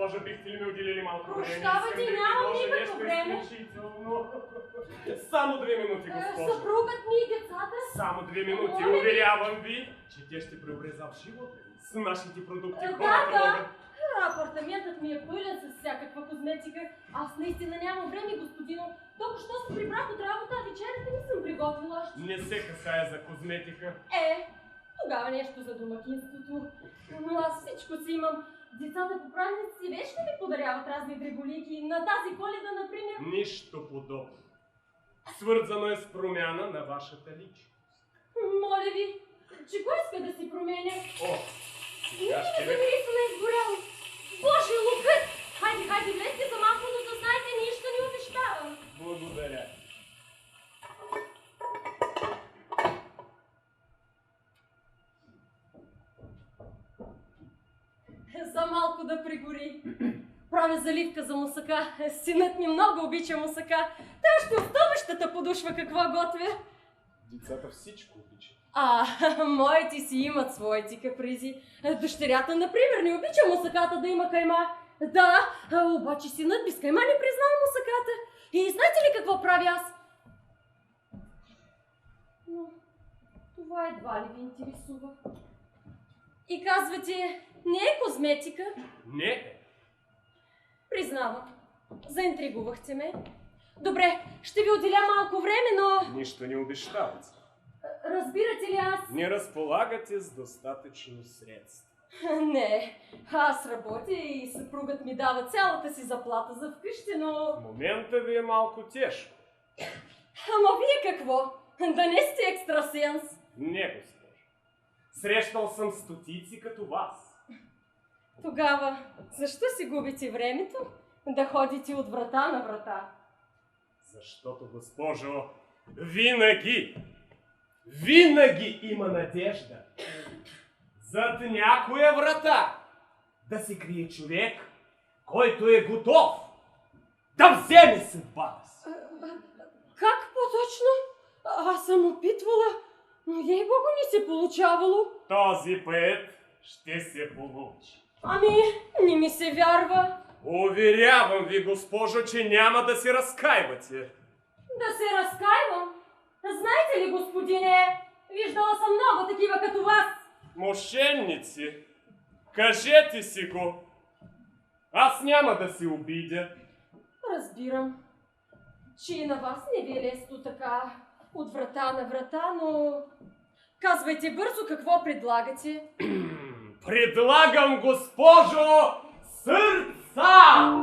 госпожа, бихте ли ми отделили малко време? Прощавайте, нямам никакво време. Само 2 минути, госпожо. Съпругът ми и децата. Само 2 минути, уверявам ви, че те ще преобрезат живота ви с нашите продукти. Да. Апартаментът ми е пълен с всякаква козметика. Аз наистина нямам време, господино. Току-що се прибрах от работа, а вечерята не съм приготвила. Не се касае за козметика. Тогава нещо за домакинството. Но аз всичко си имам. Децата по празници вечно ми подаряват разни дреболики. На тази Коледа, например. Нищо подобно. Свързано е с промяна на вашата личност. Моля ви, че кой иска да си променя? Сега ще ви... е изгоряло. Боже, лукът! Хайде, влезте за малко, но да знаете, нищо не обещавам. Благодаря. За малко да пригори. Правя заливка за мусака. Синът ми много обича мусака. Той още от тъмъщата подушва какво готвя. Децата всичко обичат. Моите си имат своите капризи. Дъщерята, например, не обича мусаката да има кайма. Да, обаче синът без кайма не признава мусаката. И знаете ли какво правя аз? Но това едва ли ви интересува. И казвате, не е козметика? Не. Признавам. Заинтригувахте ме. Добре, ще ви отделя малко време, но... Нищо не обещавате. Разбирате ли аз? Не разполагате с достатъчно средства. Не, аз работя и съпругът ми дава цялата си заплата за вкъщи, но... В момента ви е малко тежко. Ама вие какво? Да не сте екстрасенс? Не, госпожо. Срещал съм стотици като вас. Тогава, защо си губите времето да ходите от врата на врата? Защото, госпожо, винаги има надежда зад някоя врата да се крие човек, който е готов да вземе съдбата си. Как по-точно? Аз съм опитвала, но ей-богу не се получавало. Този път ще се получи. Не ми се вярва. Уверявам ви, госпожо, че няма да се разкайвате. Да се разкайвам? Знаете ли, господине, виждала съм много такива като вас. Мошенници, кажете си го. Аз няма да се обидя. Разбирам, че и на вас не ви е лесно така от врата на врата, но казвайте бързо какво предлагате. Предлагам, госпожо, сърца!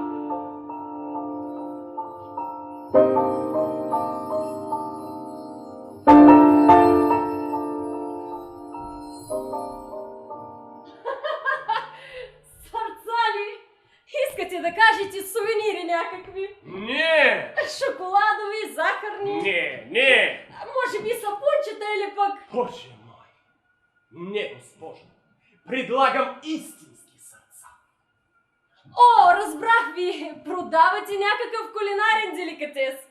Сърца ли? Искате да кажете сувенири някакви? Не! Шоколадови, захарни? Не! Може би сапунчета или пък... Боже мой! Не, госпожо! Предлагам истински сърца! О, разбрах ви! Продавате някакъв кулинарен деликатес!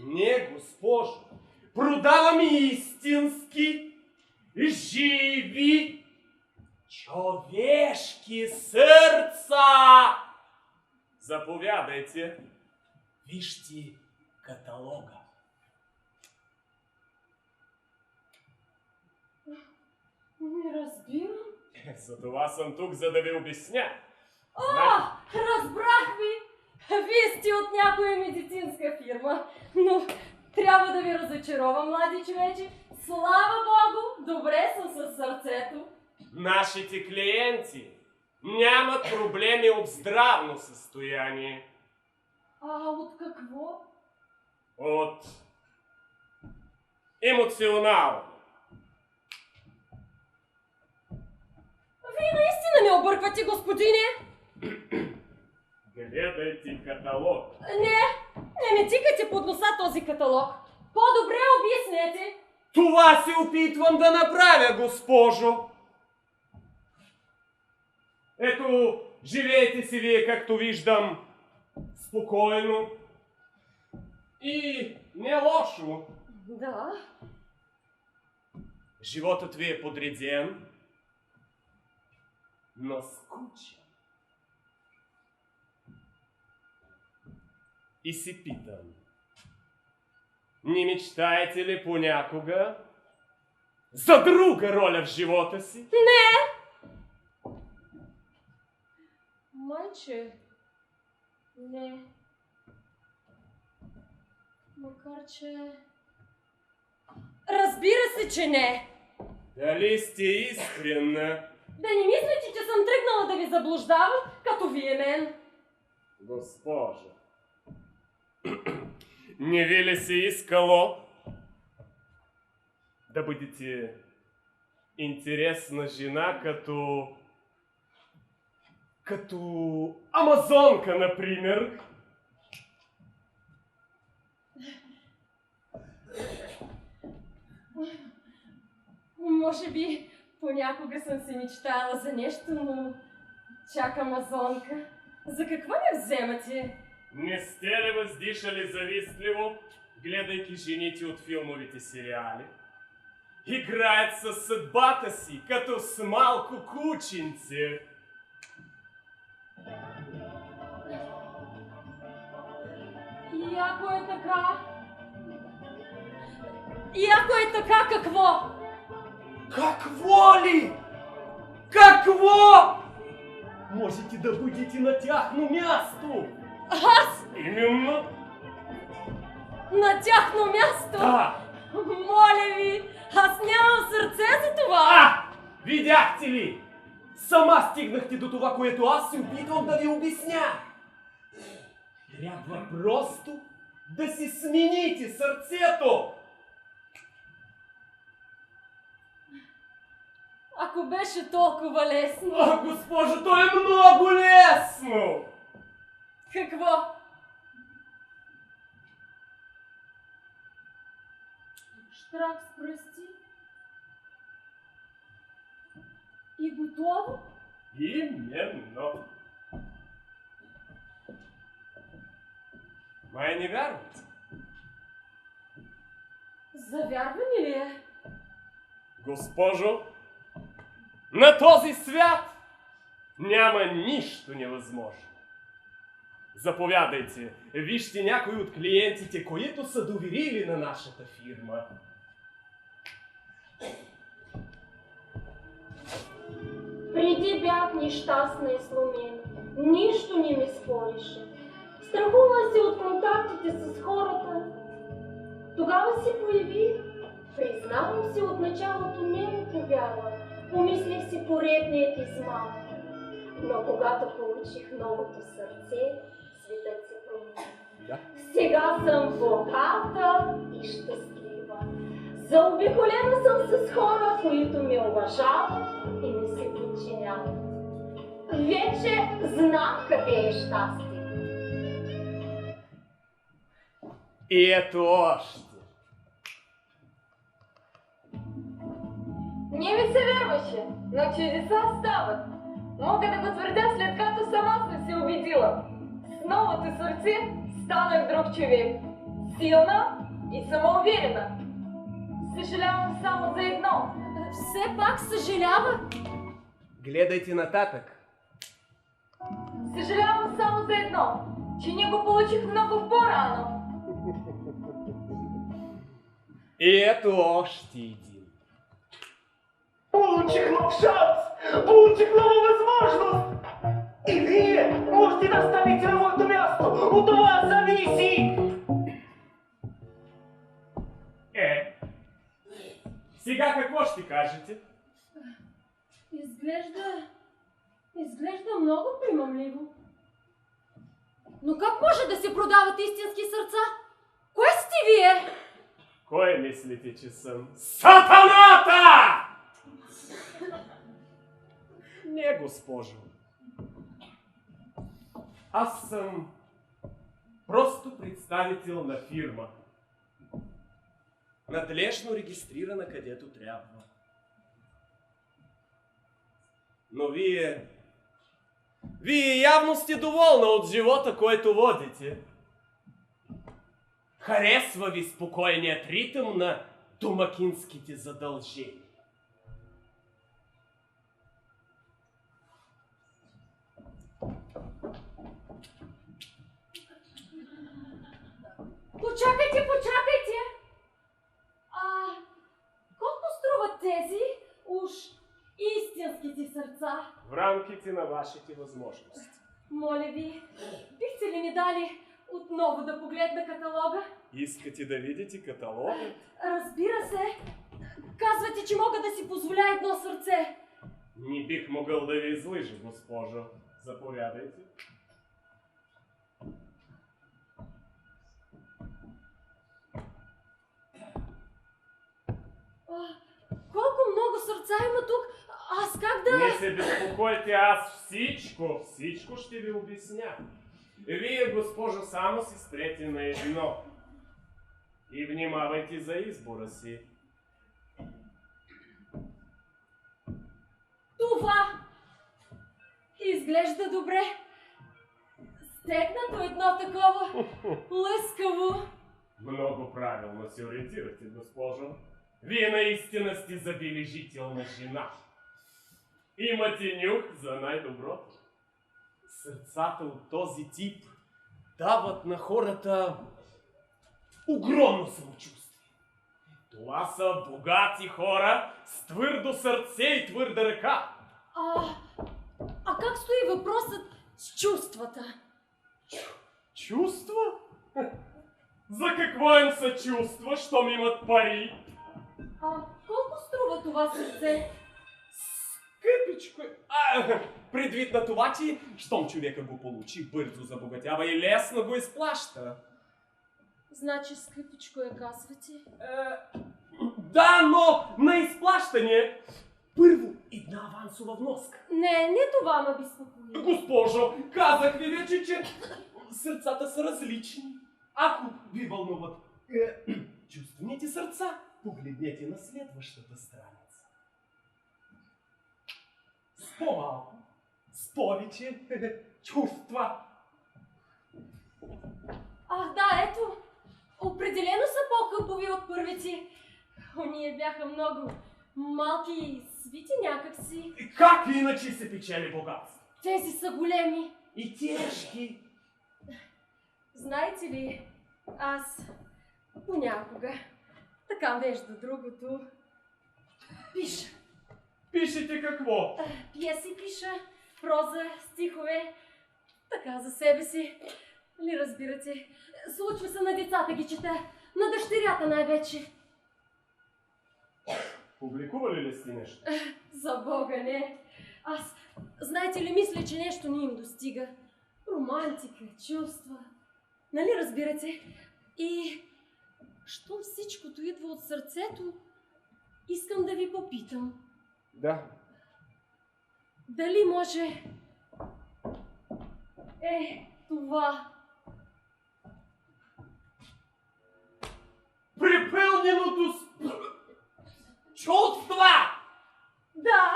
Не, госпожо! Продавам истински, живи, човешки сърца! Заповядайте, вижте каталога. Не разбирам. Затова съм тук, за да ви обясня. Разбрах ви! Вие сте от някоя медицинска фирма, но трябва да ви разочаровам, млади човече. Слава Богу, добре съм със сърцето. Нашите клиенти нямат проблеми от здравно състояние. От какво? От емоционално. Вие наистина ме обърквате, господине? Гледайте каталог. Не ме тикайте под носа този каталог. По-добре обяснете. Това се опитвам да направя, госпожо. Ето, живеете си вие, както виждам, спокойно и не лошо. Да. Животът ви е подреден, но скучен. И си питам, не мечтаете ли понякога за друга роля в живота си? Не! Майче, не. Макар че... Разбира се, че не! Дали сте искренна? Да не мислите, че съм тръгнала да ви заблуждавам, като вие мен. Госпожо, не ви ли се искало да бъдете интересна жена като амазонка, например? Може би понякога съм си мечтала за нещо, но чак амазонка. За какво ме вземате? Не сте ли въздишали завистливо, гледайки жените от филмовите сериали? Играят със съдбата си, като с малко кученце. И ако е така... И ако е така, какво? Какво ли? Какво? Можете да бъдете на тяхно място. Аз? Именно. На тяхно място? Да. Моля ви, аз нямам сърце за това. Видяхте ли? Сама стигнахте до това, което аз се опитвам да ви обясня. Трябва просто да си смените сърцето. Ако беше толкова лесно. Госпожо, то е много лесно. Какво? Штрак с пръсти. И готово? Именно. Май не вярвате. Завярване ли е? Госпожо, на този свят няма нищо невъзможно. Заповядайте, вижте някои от клиентите, които са доверили на нашата фирма. Преди бях нещастна и сломена. Нищо не ми спореше. Страхувах се от контактите с хората. Тогава се появи. Признавам се, от началото не ми повярвах. Помислих си поредният измам. Но когато получих новото сърце, светът се промени. Да. Сега съм богата и щастлива. Заобиколена съм с хора, които ме уважават и ми се подчиняват. Вече знам къде е щастие. И ето още. Не ми се вярваше, но чудеса стават. Мога да го твърдя, след като сама съм се убедила. С новото сърце станах друг човек. Силна и самоуверена. Съжалявам само за едно. Все пак съжалява. Гледайте нататък. Съжалявам само за едно, че не го получих много по-рано. И ето още един. Получих нов шанс! Получих нова възможност! И вие можете да станете на моето място! От това зависи! Сега какво ще кажете? Изглежда много примамливо. Но как може да се продават истински сърца? Кой сте вие? Кой мислите, че съм? Сатаната! Не, госпожо. Аз съм просто представител на фирма. Надлежно регистрирана където трябва. Но вие явно сте доволна от живота, който водите. Харесва ви спокойният ритъм на домакинските задължения. Почакайте! Колко струват тези уж истинските сърца? В рамките на вашите възможности. Моля ви, бихте ли ни дали отново да погледна каталога? Искате да видите каталога? Разбира се. Казвате, че мога да си позволя едно сърце. Не бих могъл да ви излъжа, госпожо. Заповядайте. Колко много сърца има тук. Аз как да... Не се безпокойте, аз всичко ще ви обясня. Вие, госпожо, само си спрете на едно. И внимавайте за избора си. Това изглежда добре. Стегнато едно такова лъскаво. Много правилно се ориентирате, госпожо. Вие наистина сте забележителна жена. Имате нюх за най-доброто. Сърцата от този тип дават на хората огромно самочувствие. Това са богати хора с твърдо сърце и твърда ръка. А как стои въпросът с чувствата? Чувства? За какво им се чувства, щом имат пари? Колко струва това сърце? Скъпичко е. Предвид на това, че щом човека го получи, бързо забогатява и лесно го изплаща. Значи скъпичко е, казвате? Да, но на изплащане първо една авансова вноска. Не това ме безпокои. Госпожо, казах ви вече, че сърцата са различни. Ако ви вълнуват чувствените сърца, погледнете на следващата страница. С по-малко, с повече чувства. Да, ето. Определено са по-хъбови от първите. Ония бяха много малки и свити някакси. Как иначе се печели богатство? Тези са големи. И тежки. Знаете ли, аз понякога, така между другото, пиша. Пишете какво? Пиеси пиша, проза, стихове, така за себе си. Ли разбирате? Случва се на децата ги чета, на дъщерята най-вече. Публикували ли сте нещо? За Бога, не. Аз, знаете ли, мисля, че нещо не им достига. Романтика, чувства. Нали разбирате? И щом всичкото идва от сърцето, искам да ви попитам. Да. Дали може това? Препълненото с чувства! Да,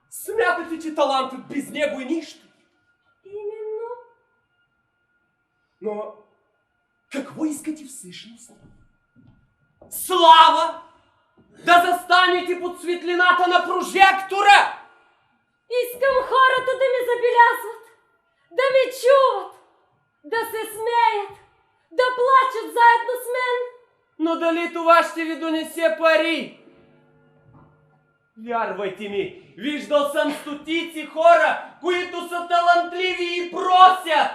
Смятате, че талантът без него е нищо? именно. Но какво искате всъщност? Слава! Да застанете под светлината на прожектора! Искам хората да ме забелязват, да ме чуват, да се смеят, да плачат заедно с мен. Но дали това ще ви донесе пари? Вярвайте ми, виждал съм стотици хора, които са талантливи и просят!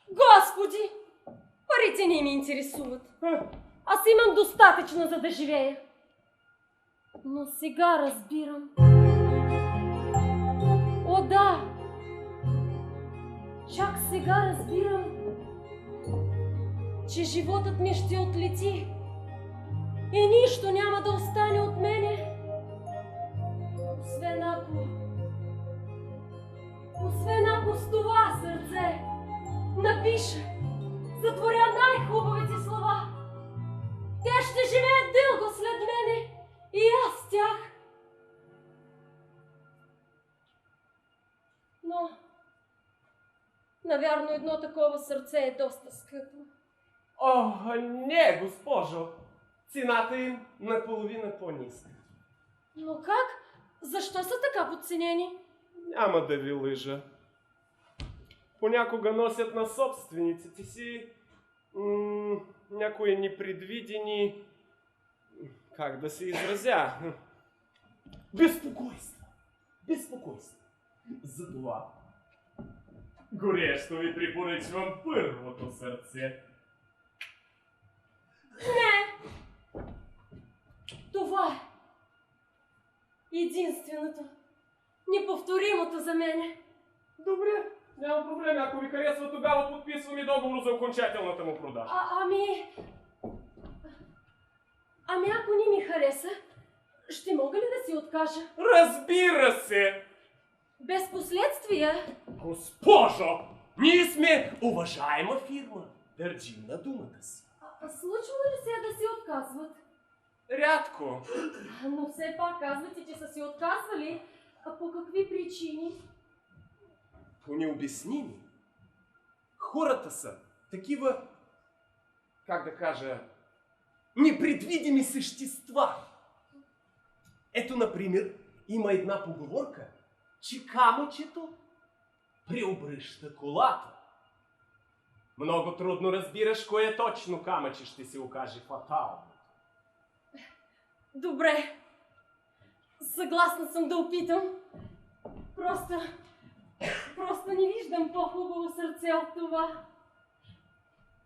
Господи, парите не ми интересуват. Аз имам достатъчно, за да живея. Но сега разбирам. О, да! Чак сега разбирам, че животът ми ще отлети и нищо няма да остане от мене, освен ако с това сърце напиша, затворя най-хубавите слова. Те ще живеят дълго след мене и аз с тях. Но, навярно, едно такова сърце е доста скъпо. О, не, госпожо. Цената им наполовина по-ниска. Но как? Защо са така подценени? Няма да ви лъжа. Понякога носят на собствениците си някои непредвидени, как да се изразя, безпокойства. Затова горещо ви препоръчвам първото сърце. Не! Това е единственото, неповторимото за мене. Добре, няма проблем. Ако ви харесва, тогава подписваме договор за окончателната му продажа. Ами ако не ми хареса, ще мога ли да си откажа? Разбира се! Без последствия? Госпожо! Ние сме уважаема фирма. Държим на думата си. Случва ли се да си отказват? Рядко. Но все пак казвате, че са си отказвали. А по какви причини? По необясними. Хората са такива, как да кажа, непредвидими същества. Ето, например, има една поговорка, че камъчето преобръща колата. Много трудно разбираш кое точно камъче ще се окаже фатално. Добре. Съгласна съм да опитам. Просто не виждам по-хубаво сърце от това.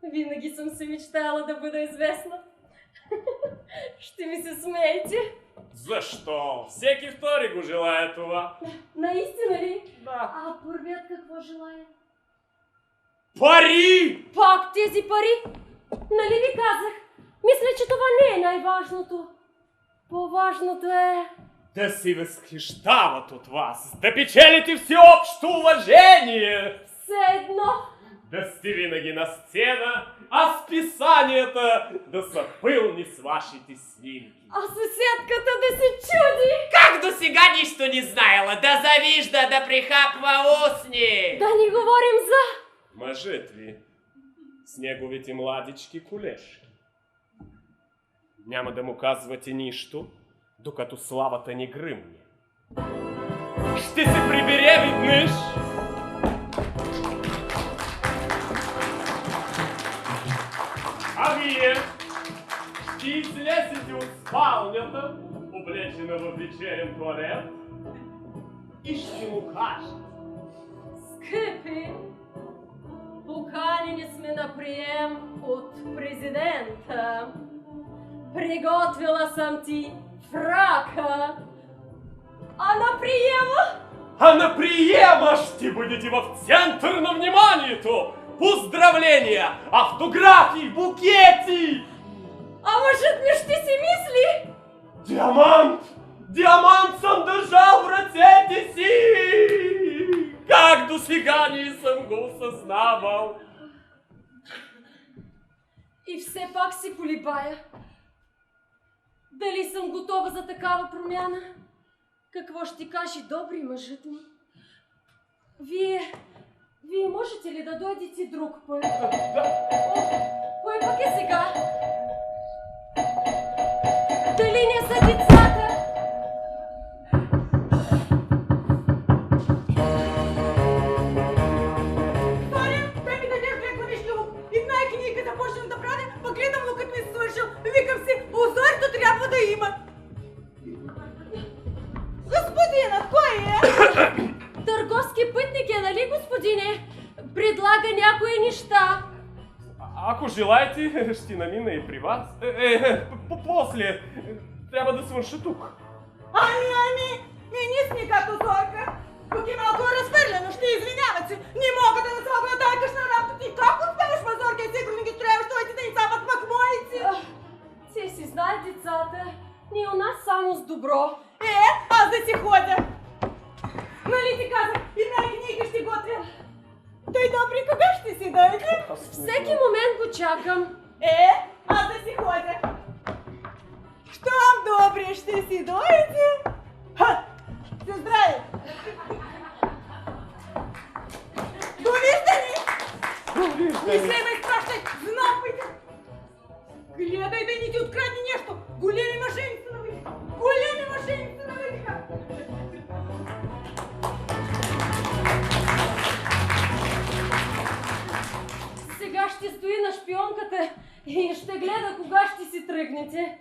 Винаги съм се мечтала да бъда известна. Ще ми се смеете. Защо? Всеки втори го желая това. Наистина ли? Да. А първият какво желая? Пари! Пак тези пари? Нали ви казах? Мисля, че това не е най-важното. По-важното е... Да се възхищават от вас, да печелите всеобщо уважение. Все едно. Да сте винаги на сцена, а списанията да са пълни с вашите снимки. А съседката да се чуди. Как до сега нищо не знаела? Да завижда, да прихапва устни! Да ни говорим за... Мъжът ви с неговите младички колежки. Няма да му казвате нищо, докато славата не гръмне. Ще се прибере веднъж. А вие ще излезете от спалнята, облечена в вечерен туалет, и ще му кажете: Скъпи, поканени сме на прием от президента. Приготвила съм ти фрака. А на приема ще бъдете в център на вниманието! Поздравления! Автографии! Букети! А мъжът ми ще си мисли! Диамант! Диамант съм държал в ръцете си! Как до сега не съм го осъзнавал! И все пак си колебая. Дали съм готова за такава промяна? Какво ще каже добри мъжът ми? Вие можете ли да дойдете друг път? Кой пък е сега? Дали не са децата? Валя, дай ми дадеш леко нещо. Една книга започнем да правя, пък гледам лукът ми се свършил. Викам си, озорито трябва да има. Господинът, кой е? Търговски пътник е, нали, господине? Предлага някои неща. Ако желаете, ще намина и при вас. После. Трябва да свърша тук. Ами, не като зорка. Тук е малко разфърлено, ще извиняват се. Не мога да наслагна тази къщна работа. Ти как успяваш, мазорка, и сигурно ги трябваш твоите деца, пък моите? Те си знаят децата. Ние у нас само с добро. Аз да си ходя. Нали ти казах, една книга ще готвя. Той добри, кога ще си дойде? Всеки момент го чакам. Аз да си ходя. Щом добре ще си дойде? Се здраве! Довиждане! Не се ме изпращай! Знапайте! Гледай да ни ти открадне нещо! Големи мъженици навидиха! Големи мъженици навидиха! Сега ще стои на шпионката и ще гледа кога ще си тръгнете.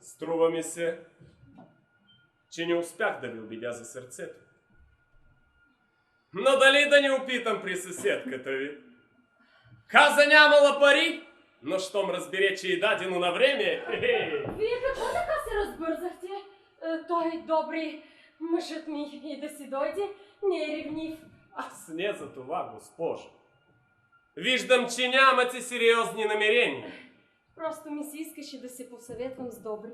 Струва ми се, че не успях да ви убедя за сърцето. Но дали да не опитам при съседката ви? Каза нямала пари, но щом разбере, че е дадено на време... Вие какво така се разбързахте? Той добри мъжът ми и да си дойде, не е ревнив. Аз не за това, госпожо. Виждам, че нямате сериозни намерения. Просто ми се искаше да се посъветвам с добри.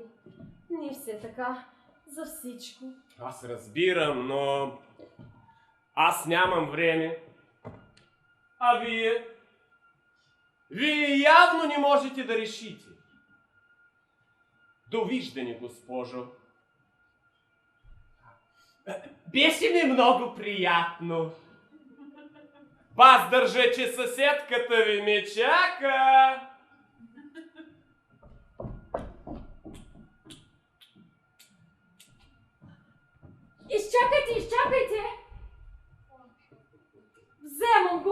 Не все така, за всичко. Аз разбирам, но... аз нямам време. А вие? Вие явно не можете да решите. Довиждане, госпожо. Беше ми много приятно. Пас държа, че съседката ви ме чака. Изчакайте, изчакайте! Вземам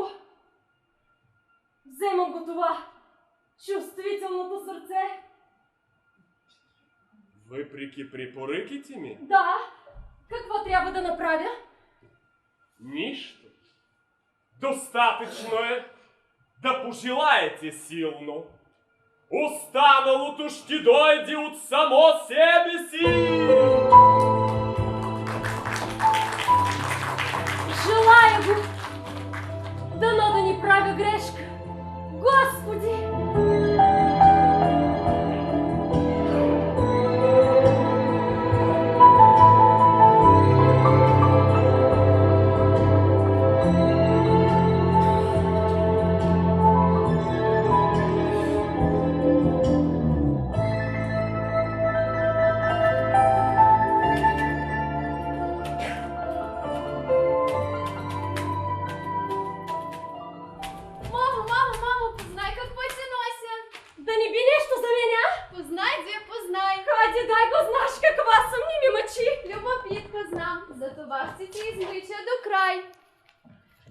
го това чувствителното сърце. Въпреки препоръките ми? Да, какво трябва да направя? Нищо. Достатъчно е да пожелаете силно. Останалото ще дойде от само себе си. Желая го! Дано да ни правя грешка! Господи!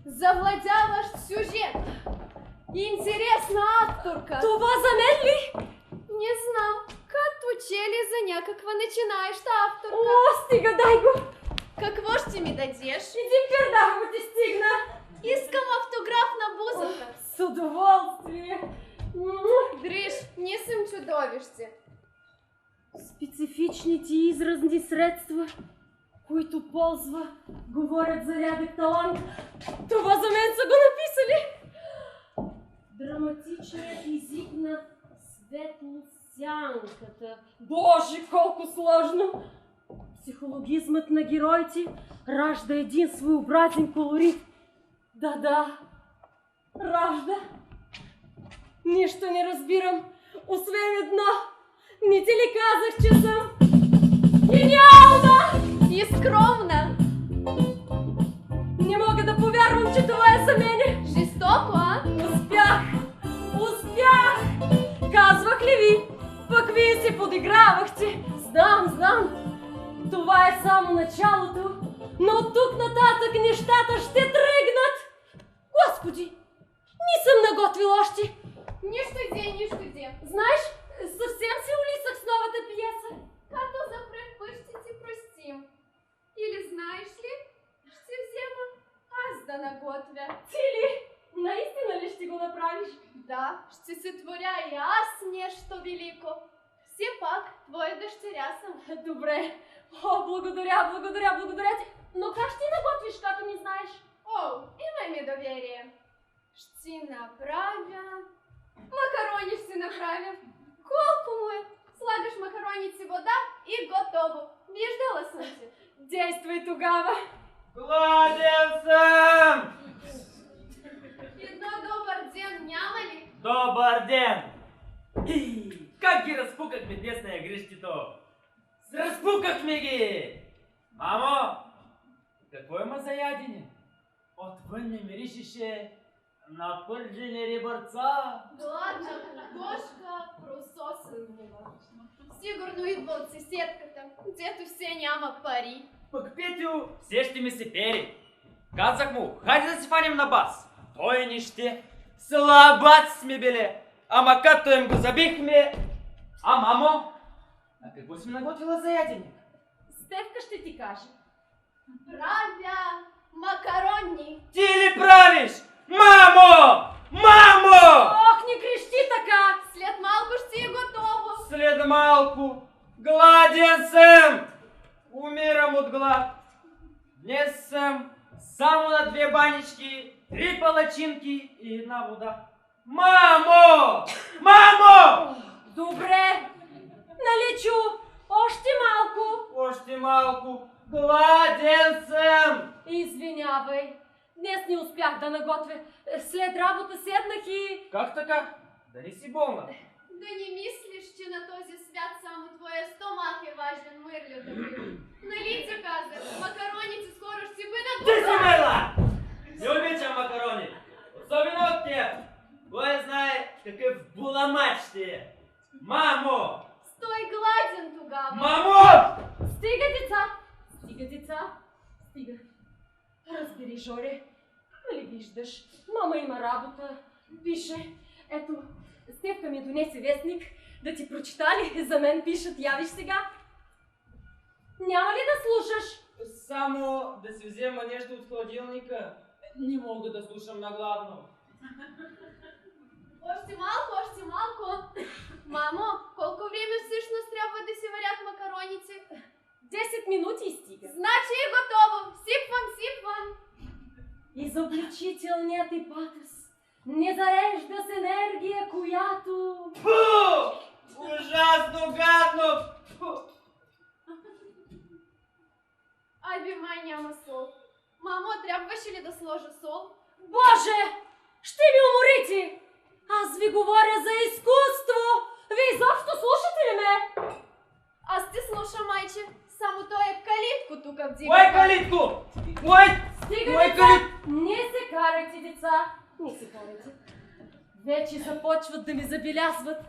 Завладяваш сюжет. Интересна авторка. Това за мен ли? Не знам. Като че ли за някаква начинаеща авторка. О, стига, дай го. Какво ще ми дадеш? Един пердахо ти стигна. Искам автограф на бузата. С удоволствие. Гриш, не съм чудовище. Специфичните изразни средства, които ползва, говорят за рядък талант. Това за мен са го написали. Драматичният език на светлосянката. Боже, колко сложно! Психологизмът на героите ражда един своеобразен колорит. Да, ражда. Нищо не разбирам, освен едно. Не ти ли казах, че съм гениална? И скромна. Не мога да повярвам, че това е за мене. Жестоко, а? Успях! Казвах ли ви? Пък вие се подигравахте. Знам. Това е само началото, но от тук нататък нещата ще тръгнат. Господи, не съм наготвил още. Нищо де. Знаеш, съвсем се улисах с новата пиеса. Като за пръв път ще ти простим. Или знаеш ли, ще взема аз да наготвя. Ти ли? Наистина ли ще го направиш? Да, ще се творя и аз нещо велико. Все пак твоя дъщеря съм. Добре. О, благодаря ти. Но как ще наготвиш, като не знаеш? О, имай ми доверие. Ще направя... Макарони ще направя. Колко му е? Слагаш макароници вода и готово. Виждала съм те. Действай тогава. Гладен съм! Едно добър ден няма ли? Добър ден! Как ги разпукахме днес на игрището? Разпукахме ги! Мамо, какво има за ядене? Отвън ми миришеше на пържени рибърца. Гладна кокошка, прососен буба. Сигурно идва от съседката, дето все няма пари. Пък Петю все ще ми се пери. Казах му, хайде да си фаним на бас. Той не ще. Слабаци сме били. Ама като им го забихме... А, мамо, а какво си наготвила за ядене? Стефка ще ти каже. Правя макарони. Ти ли правиш? Мамо! Мамо! Ох, не крещи така! След малко ще е готово. След малко. Гладен съм! Умирам от глад. Днес съм само на 2 банички, 3 палачинки и 1 вода. Мамо! Мамо! Добре, нали чу? Още малко. Още малко. Гладен съм! Извинявай, днес не успях да наготвя. След работа седнах и... Как така? Дали си болна? Да не мислиш, че на този свят само твоя стомах е важен, Мърлю. Нали ти казах, макароните скоро ще бъдат Ти си мерла! Не обичам макарони. Особено от теб. Кой знае какъв буламач ти е. Мамо! Стой гладен тогава. Мамо! Стига, деца! Стига, деца! Стига. Разбери, Жоре, нали виждаш, мама има работа, пише. Ето, Стефка ми донесе вестник, да ти прочитали, за мен пишат, явиш сега. Няма ли да слушаш? Само да си взема нещо от хладилника. Не мога да слушам нагладно. Още малко, още малко. Мамо, колко време всъщност трябва да се варят макароните? 10 минути и стига. Значи е готово. Сипвам, сипвам. Изобличителният ти патос не зарежда с енергия, която... Фу! Ужасно гадно! Фу! Ай би, май няма сол. Мамо, трябваше ли да сложа сол? Боже! Ще ми уморите! Аз ви говоря за изкуство! Вие изобщо слушате ли ме? Аз те слушам, майче. Само той е калитко тук в дзига. Кой калитко? Кой? Стига, Кой деца! калит? Не се карайте, деца! Не се карайте. Вече започват да ми забелязват.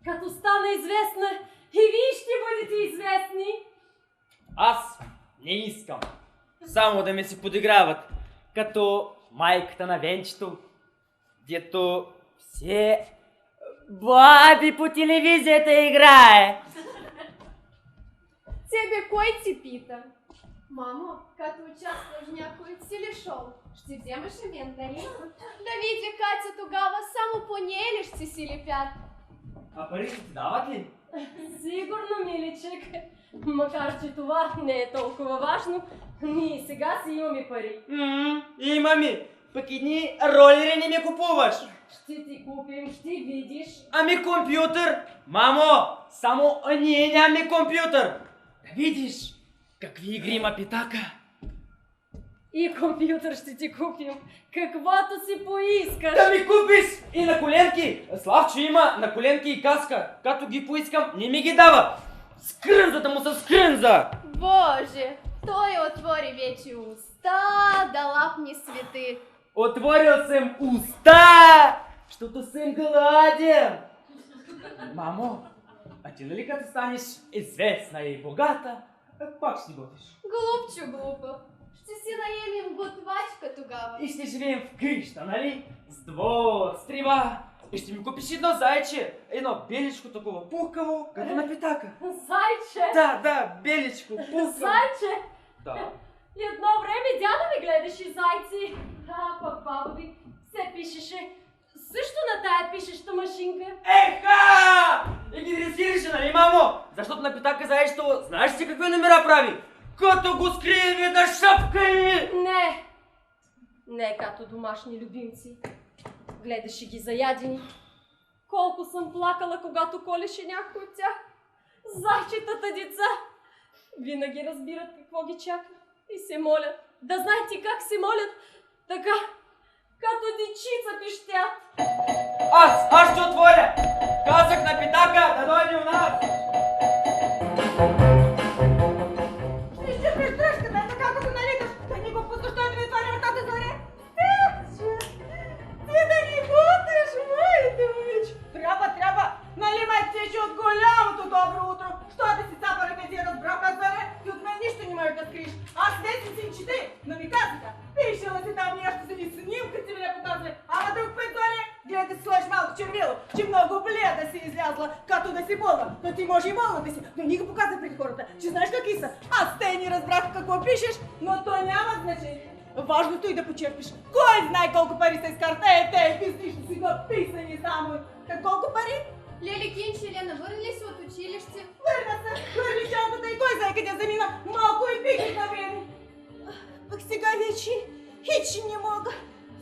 Като стана известна, и вие ще бъдете известни. Аз не искам. Само да ми се подиграват. Като майката на Венчето, дето все баби по телевизията играе. Тебе кой ти пита? Мамо, като участваш в някой телешоу, ще вземаш ли мен, нали? Да видя Катя тогава, само по нея ли ще си лепят? А пари ще ти дават ли? Сигурно, миличек. Макар че това не е толкова важно, ние сега си имаме пари. Имаме. Пък едни ролери не ми купуваш. Ще ти купим, ще видиш. Ами компютър? Мамо, само ние нямаме компютър. Да видиш какви игри има Питака. И компютър ще ти купим, каквото си поискаш. Да ми купиш и на коленки. Славчо има на коленки и каска. Като ги поискам, не ми ги дава. Скрънзата му са скрънза. Боже, той отвори вече уста да лапни свети. Отворил съм уста, защото съм гладен. Мамо, а ти нали като станеш известна и богата, пак ще готвиш? Глупчо глупо. Ще си наемем готвачка тогава. И ще живеем в къща, нали? С двор, с трива. И ще ми купиш едно зайче, едно беличко такова пухкаво, като на Питака. Зайче! Да, беличко, пухкаво. Зайче! Да. И едно време дядо ми гледаше зайци. А пък баба ми се пишеше също на тая пишеща машинка. Еха! И ги дресираше, нали, мамо? Защото на Питака заещето, знаеш ли какви номера прави? Като го скрие да шапка и... Не като домашни любимци. Гледаше ги заядени. Колко съм плакала, когато колеше някой от тях. Зайчетата деца винаги разбират какво ги чака и се молят. Да знаете как се молят? Така, като дечица пищят. Аз ще отворя! Казах на Питака да дойде у нас! Ще изчерпиш дръжката, е така като налиташ. Да ни го пускаш, той да ми отваря вратата заре. Ти да ни буташ, моите момиче. Трябва. Нали май тече от голямото добро утро. Що да си цапа ръкати разбрака заре? Ти от мен нищо не можеш да скриеш. Аз вестници им чете, но ми казаха. Пишела си там нещо за ни снимка, ти ми не показвай. Ама друг път заре. ти може и волна да си, но ни го показа пред хората, че знаеш какви са. Аз те ни разбрах какво пишеш, но то няма значение. Важното и да почерпиш. Кой знае колко пари се изкарта? Те писнишно си го писани само. Колко пари? Лели Кинчи, Лена, върнали се от училище? Върна се, хвърли чантата и кой знае къде замина. Малко и пики навери. Пък сега вече хич не мога.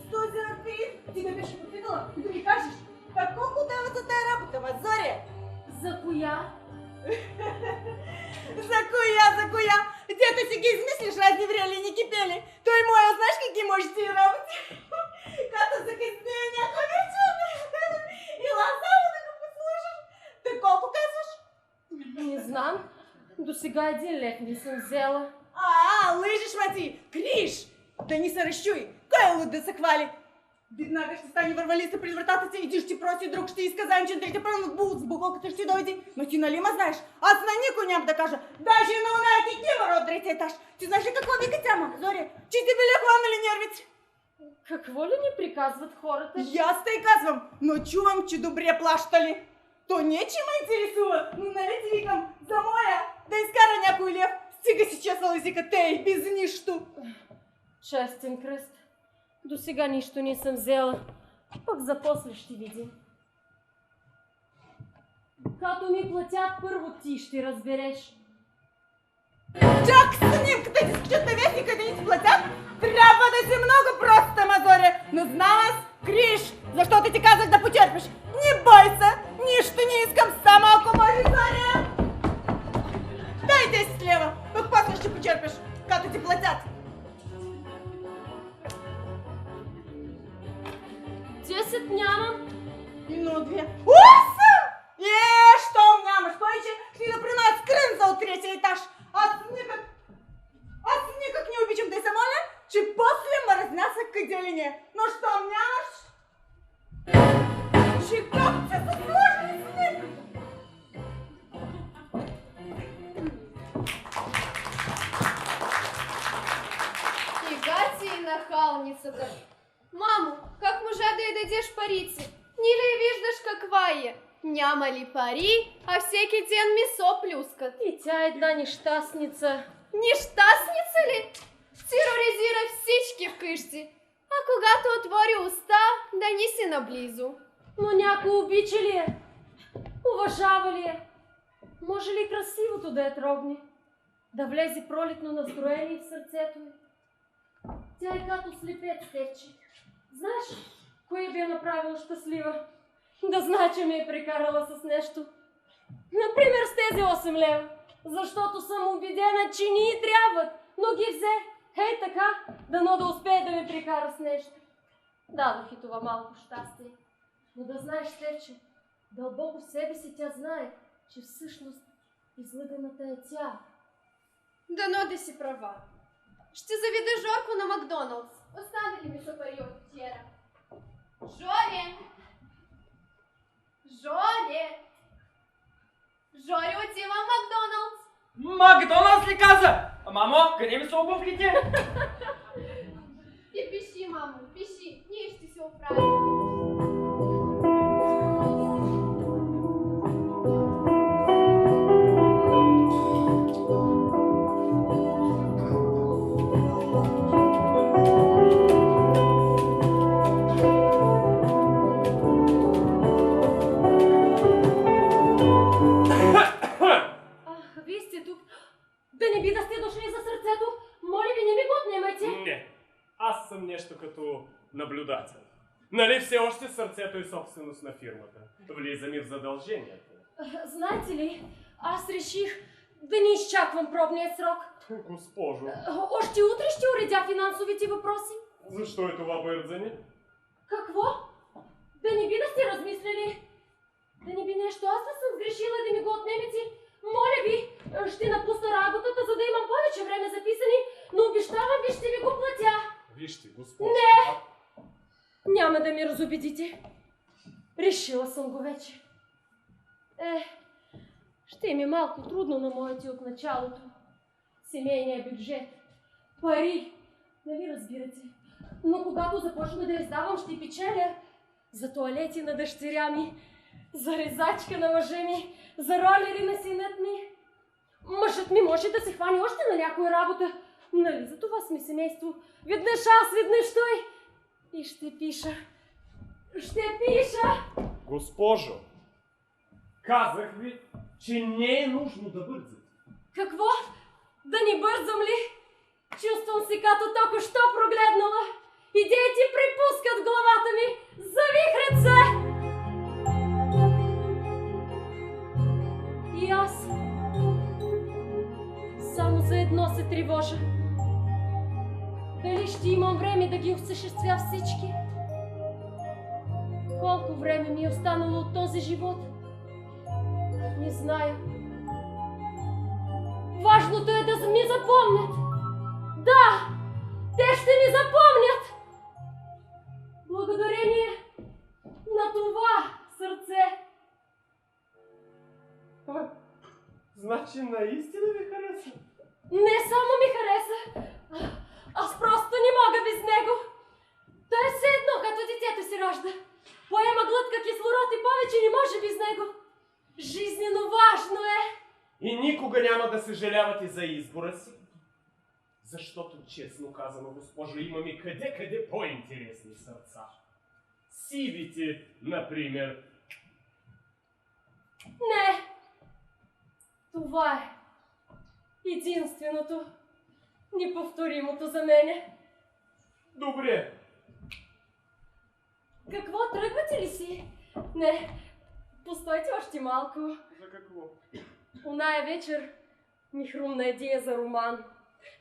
С този арфит ти ме беше попитала да ми кажеш. А колко дава за тая работа, Мазория? За коя? За коя? Дето си ги измислиш разни врели ни кипели. Той моя, знаеш какви може ти работи? Като закъснее някой вечер. Ела само да го послушаш. Та колко казваш? Не знам. До сега 1 лев не съм взела. Лъжеш, мати! Криш! Да ни се разчуй! Кой е луд да се хвали? Веднага ще стане вървалиста пред вратата си, един ще проси, друг ще иска заемчен, трети пълно бул с бухалката ще дойде. Но ти нали ма знаеш? Аз на никой няма да кажа. Даже на оная ти кивара от 3 етаж. Ти знаеш ли какво вика тя, ма? Зоря, че ти били хванали нервици? Какво ли ни приказват хората? И аз тъй казвам, но чувам, че добре плащали. То не, че ме интересува, но нали ти викам, за моя, да изкара някой лев, стига си чесал езика, тей, без нищо. Честен кръст. До сега нищо не съм взела. Пък за после ще видим. Като ми платят, първо ти ще разбереш. Чак снимката ти скачат на вестника да ни си платят? Трябва да си много проста, Мазоря. Но знам аз, Криш, защото ти казах да почерпиш. Не бой се, нищо не искам, само ако може, Зоря. Дай 10 лева, пък после ще почерпиш, като ти платят. 10 нямам. Но 2. 8! Щом нямаш повече, ще направя скрънза от 3-ти етаж. Аз никак не обичам да се моля, че после ме разнася къде ли не. Но щом нямаш... Че как се са сложни с них? Стига си и нахалницата. Мамо, как можа да й дадеш парици? Ни ли виждаш каква е? Няма ли пари, а всеки ден месо плюскат. И тя е една нещастница. Нещастница ли? Тероризира всички вкъщи. А когато отвори уста, да ни си наблизо. Но някой обича ли е? Уважава ли е? Може ли красивото да я трогне? Да влезе пролетно настроение в сърцето й? Тя е като слепец, тече. Знаеш, кое би я направила щастлива? Да знае, че ме е прекарала с нещо. Например с тези 8 лева. Защото съм убедена, че ни й трябват, но ги взе. Хей така, дано да успее да ме прекара с нещо. Дадох и това малко щастие. Но да знаеш, Тече, дълбоко в себе си тя знае, че всъщност излъганата е тя. Дано да си права. Ще заведа Жорко на Макдоналдс. Останали ми са пари от вчера. Жоре! Жоре! Жоре, отива в Макдоналдс. Макдоналдс ли каза? Мамо, къде ми са обувките? И пиши, мамо, пиши. Ние ще се оправим. Вие сте тук. Да не би да сте дошли за сърцето? Моля ви, не ми го отнемайте. Не, аз съм нещо като наблюдател. Нали все още сърцето е собственост на фирмата? Влизам и в задълженията. Знаете ли, аз реших да не изчаквам пробния срок. Госпожо, Още утре ще уредя финансовите въпроси. защо е това бързане? Какво? Да не би да сте размислили? Да не би нещо аз да съм сгрешила да ми го отнемете? Моля ви, ще напусна работата, за да имам повече време за писане, но обещавам ви, ще ви го платя. Вижте, госпожо. Не! Няма да ми разобедите. Решила съм го вече. Ще ми е малко трудно на моите от началото. Семейния бюджет. Пари. Нали разбирате? Но когато започна да издавам, ще печеля за тоалети на дъщеря ми. за резачка на мъжа ми, за ролери на синът ми. Мъжът ми може да се хвани още на някоя работа. Нали, за това сме семейство. Веднъж аз, веднъж той. И ще пиша. Ще пиша! Госпожо, казах ви, че не е нужно да бързате. Какво? Да ни бързам ли? Чувствам се като току-що прогледнала. Идеите припускат в главата ми. Завихрят се! И аз само за едно се тревожа. Дали ще имам време да ги осъществя всички? Колко време ми е останало от този живот? Не зная. Важното е да ми запомнят. Да, те ще ми запомнят. Благодарение на това сърце. Значи наистина ви хареса? Не само ми хареса, аз просто не мога без него. Той е все едно, като детето си ражда. Поема глътка кислород и повече не може без него. Жизнено важно е. И никога няма да съжалявате за избора си. Защото, честно казано, госпожо, имам и къде по-интересни сърца. Сивите, например. Не. Това е единственото, неповторимото за мене. Добре. Какво, тръгвате ли си? Не, постойте още малко. За какво? Оная вечер ми хрумна идея за роман,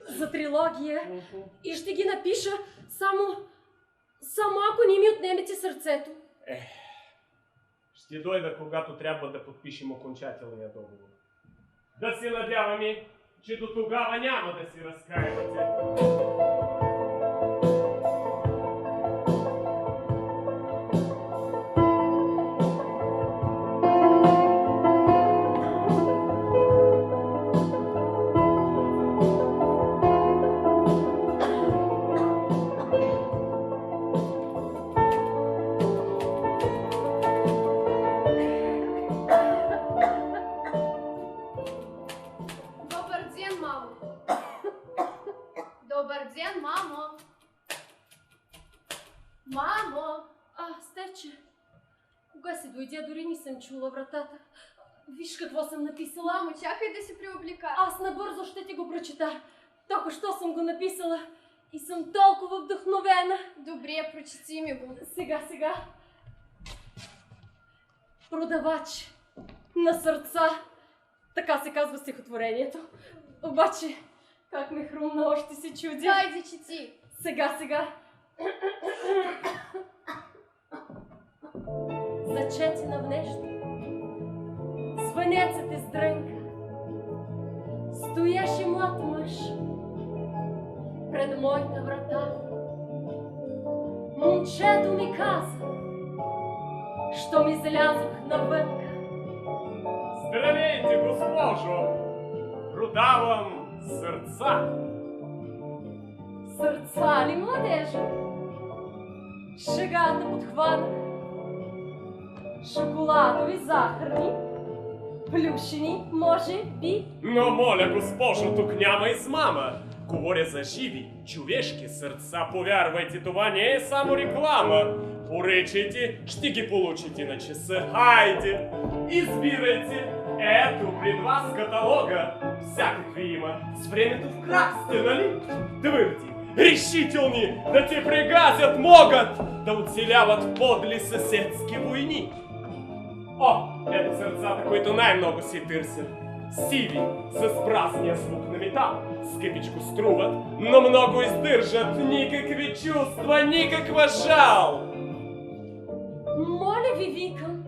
за трилогия и ще ги напиша само ако не ми отнемете сърцето. Ще дойда, когато трябва да подпишем окончателния договор. Да се надяваме, че до тогава няма да си разкаивате. Дори не съм чула вратата. Виж какво съм написала. Мамо, чакай да се приоблика. Аз набързо ще ти го прочета. Току-що съм го написала и съм толкова вдъхновена. Добре, прочети ми го. Сега. Продавач на сърца. Така се казва стихотворението. Обаче, как ме хрумна, още се чудя. Хайде, чети. Сега. Зачетена в нещо, звънецът е сдрънка. Стоеше млад мъж пред моята врата. Момчето ми каза, що ми залязох навънка. Здравейте, госпожо! Продавам сърца. Сърца ли, младежа? Шегата подхвана. Шоколадови, захарни, плюшени, може би. Но моля, госпожо, тук няма измама. Говоря за живи, човешки сърца. Повярвайте, това не е само реклама. Поръчайте, ще ги получите на часа. Хайде, избирайте. Ето пред вас каталога. Всякакви има. С времето в крак сте, нали? Твърди, решителни, да те прегазят могат, да оцеляват подли съседски войни. О, ето сърцата, които най-много си търсят. Сиви, с прасния звук на метал. Скъпичко струват, но много издържат. Никакви чувства, никаква жал. Моля ви, викам,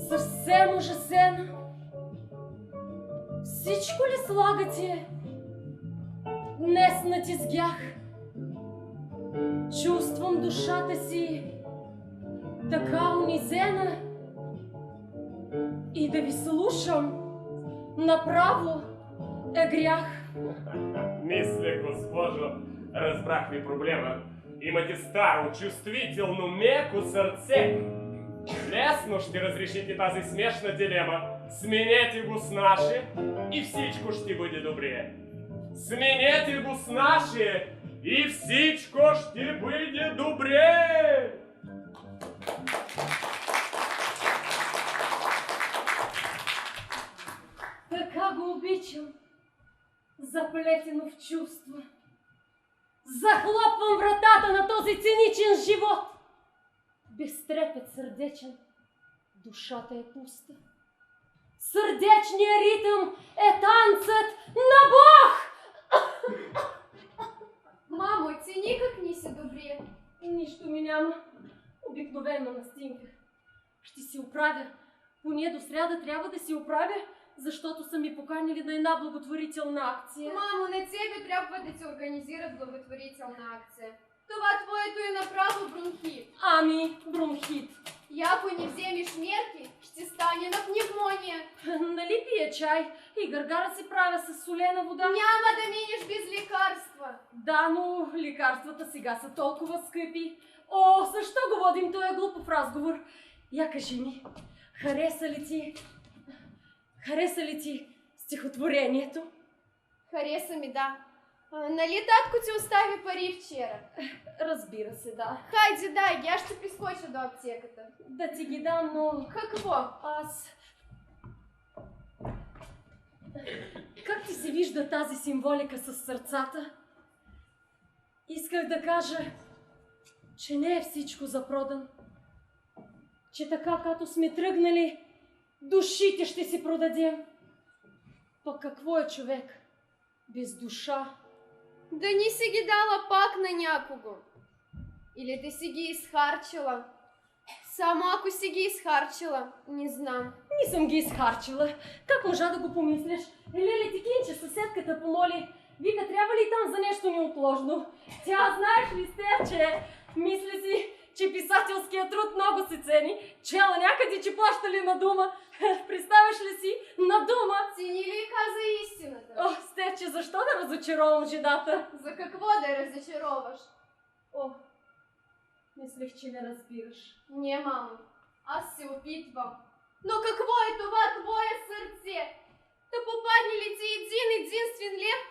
съвсем ужасена. Всичко ли слагате? Днес натизгях. Чувствам душата си така унизена. И да ви слушам направо е грях. Мисля, госпожо, разбрах ви проблема. Имате старо, чувствително, меко сърце. Лесно ще разрешите тази смешна дилема. Сменете го с наше и всичко ще бъде добре. Сменете го с наше и всичко ще бъде добре. Така го обичам, заплетено в чувства. Захлопвам вратата на този циничен живот. Безтрепет сърдечен, душата е пуста. Сърдечният ритъм е танцът на Бог! Мамо, ти никак не си добре. Нищо ми няма. Обикновено настинках. Ще си оправя. Поне до сряда трябва да си оправя, защото са ми поканили на една благотворителна акция. Мамо, на тебе трябва да ти организират благотворителна акция. Това твоето е направо бронхит. Ами, бронхит. И ако не вземеш мерки, ще стане на пневмония. Нали пия чай и гъргара си правя с солена вода? Няма да минеш без лекарства. Да, но лекарствата сега са толкова скъпи. О, защо го водим този глупав разговор? Я кажи ми, хареса ли ти стихотворението? Хареса ми, да. Нали татко ти остави пари вчера? Разбира се, да. Хайде, дай ги, аз ще прискоча до аптеката. Да ти ги дам, но... Какво? Аз... Как ти се вижда тази символика с сърцата? Исках да кажа, че не е всичко за продан. Че така, като сме тръгнали, душите ще си продадем. Пък какво е човек без душа? Да не си ги дала пак на някого. Или да си ги изхарчила. Само ако си ги изхарчила, не знам. Не съм ги изхарчила. Как можа да го помислиш? Леле Тикинче, съседката помоли. Вика, трябва ли там за нещо неотложно? Тя знаеш ли сте, че мисли си, че писателският труд много се цени. Чела някъде, че плащали на дума. Представяш ли си? На дума. Цени ли каза истината? О, Стефче, защо да разочаровам жедата? За какво да я разочароваш? О, мислех, че не разбираш. Не, мамо, аз се опитвам. Но какво е това твое сърце? Да попадне ли ти един единствен лев,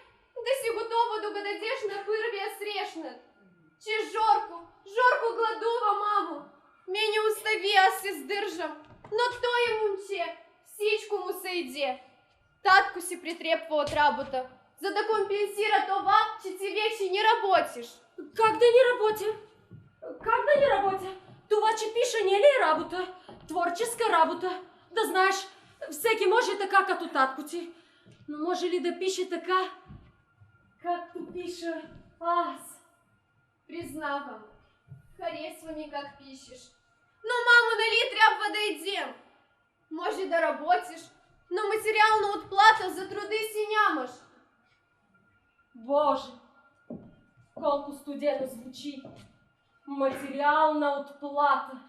да си готова да го дадеш на първия срещнат? Че Жорко гладува, мамо. Мене остави, аз се сдържам. Но той е момче, всичко му се иде. Татко си притрепва от работа, за да компенсира това, че ти вече не работиш. Как да не работя? Как да не работя? Това, че пиша, не ли е работа? Творческа работа. Да знаеш, всеки може така като татко ти. Но може ли да пише така, както пиша аз? Признавам, харесва ми как пишеш. Но, мамо, нали трябва да идем? Може да работиш, но материална отплата за труда си нямаш. Боже, колко студено звучи. Материална отплата.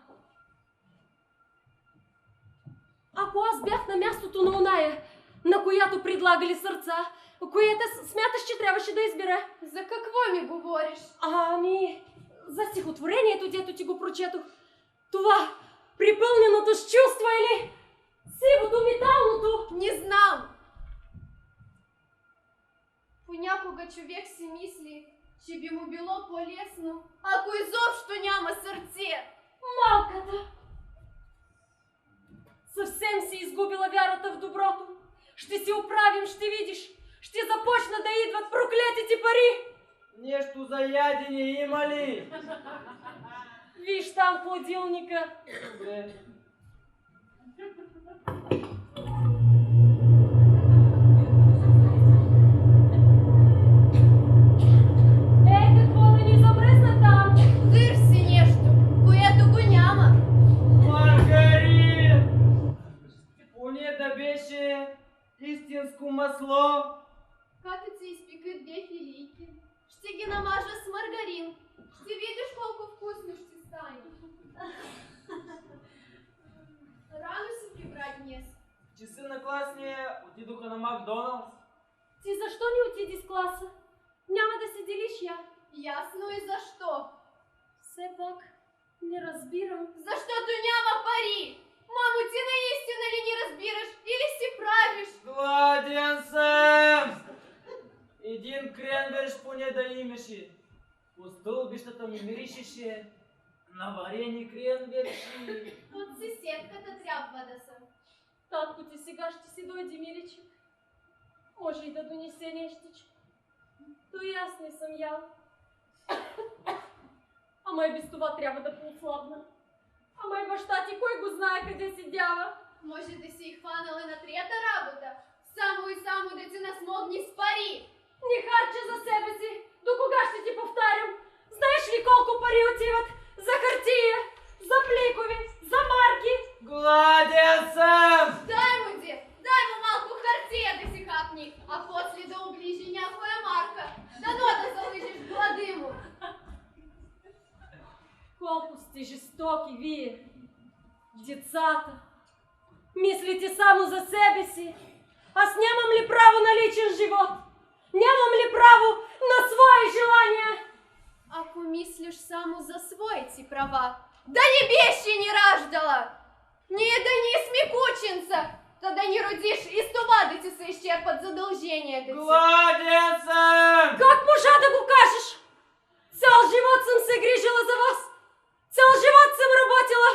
Ако аз бях на мястото на оная, на която предлагали сърца, която смяташ, че трябваше да избера? За какво ми говориш? Ами, за стихотворението, дето ти го прочетох. Това, припълненото с чувства или сивото металното? Не знам. Понякога човек си мисли, че би му било по-лесно, ако изобщо няма сърце. Малката! Съвсем си изгубила вярата в доброто. Ще си оправим, ще видиш. Ще започна да идват проклетите пари. Нещо за ядене има ли? Виж там хладилника. Добре. Какво да ни замръзна там? Търси нещо, което го няма. Маргарин! Поне да беше истинско масло. Като се изпекат две филийки, ще ги намажа с маргарин. Ще видиш колко вкусно ще стане. Рано си прибра днес. В часа на класния отидоха на Макдоналдс. Ти защо не отиди с класа? Няма да се делиш я. Ясно и защо. Все пак Не разбирам. Защото няма пари. Мамо, ти наистина ли не разбираш или си правиш? Гладен съм! Един кренвирш поне да имаше. По стълбищата ми миришеше на варени кренвирши. От съседката трябва да съм. Татко ти сега ще си дойде, миличък. Може и да донесе нещичко. То и аз не съм ял. Ама и без това трябва да поотслабна. Ама и баща ти, кой го знае къде седява? Може да си и хванала на трета работа. Само и само да ти насмогни с пари. Не харча за себе си. До кога ще ти повтарям? Знаеш ли колко пари отиват за хартия, за пликови, за марки? Гладен съм! Дай му малко хартия да си хапни, а после да оближи някоя марка. Дано да залъжиш глади му. Колко сте жестоки вие, децата. Мислите само за себе си. Аз нямам ли право на личен живот? Нямам ли право на свои желания? Ако мислиш само за своите права, да не беше ни раждала! Ние да не сме кученца, да не родиш и с това да ти се изчерпат задълженията ти. Гладен съм! Как можа да го кажеш? Цял живот съм се грижила за вас. Цял живот съм работила.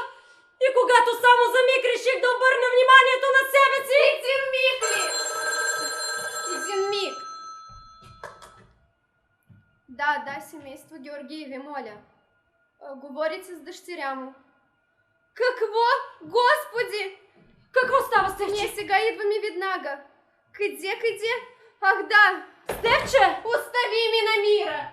И когато само за миг реших да обърна вниманието на себе си... Един миг ли? Един миг. Да, семейство Георгиеви, моля. Говорите с дъщеря му. Какво? Господи! Какво става, Стевче? Ние сега идваме веднага. Къде? Ах да! Стевче! Остави ми на мира!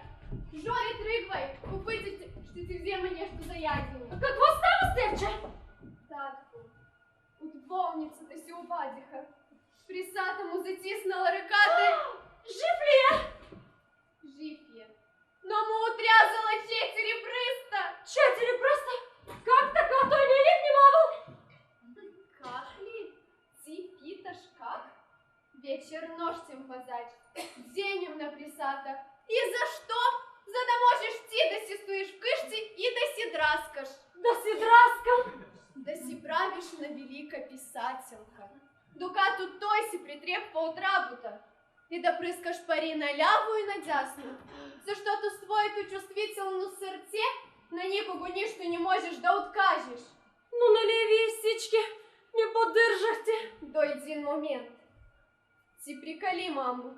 Жори, тръгвай! По пътя ще ти взема нещо за ядене. Какво става, Стевче? Татко, от болницата се обадиха. Присата му затиснала ръката. Жив ли е? Жив е. Но му отрязала 4 пръста. 4 пръста? Как така? Той не е ли внимавал? Как ли? Ти питаш как? Вечер нощем пазач. Денем на присата. И защо? За да можеш ти да си стоиш вкъщи и да си драскаш. Да си драскам? Да си правиш на велика писателка. Докато той си притрепва от работа. И да пръскаш пари наляво и надясно. Защото с твоето чувствително сърце на никого нищо не можеш да откажеш. Но нали вие всички ме поддържахте? До един момент. Си прикали, мамо.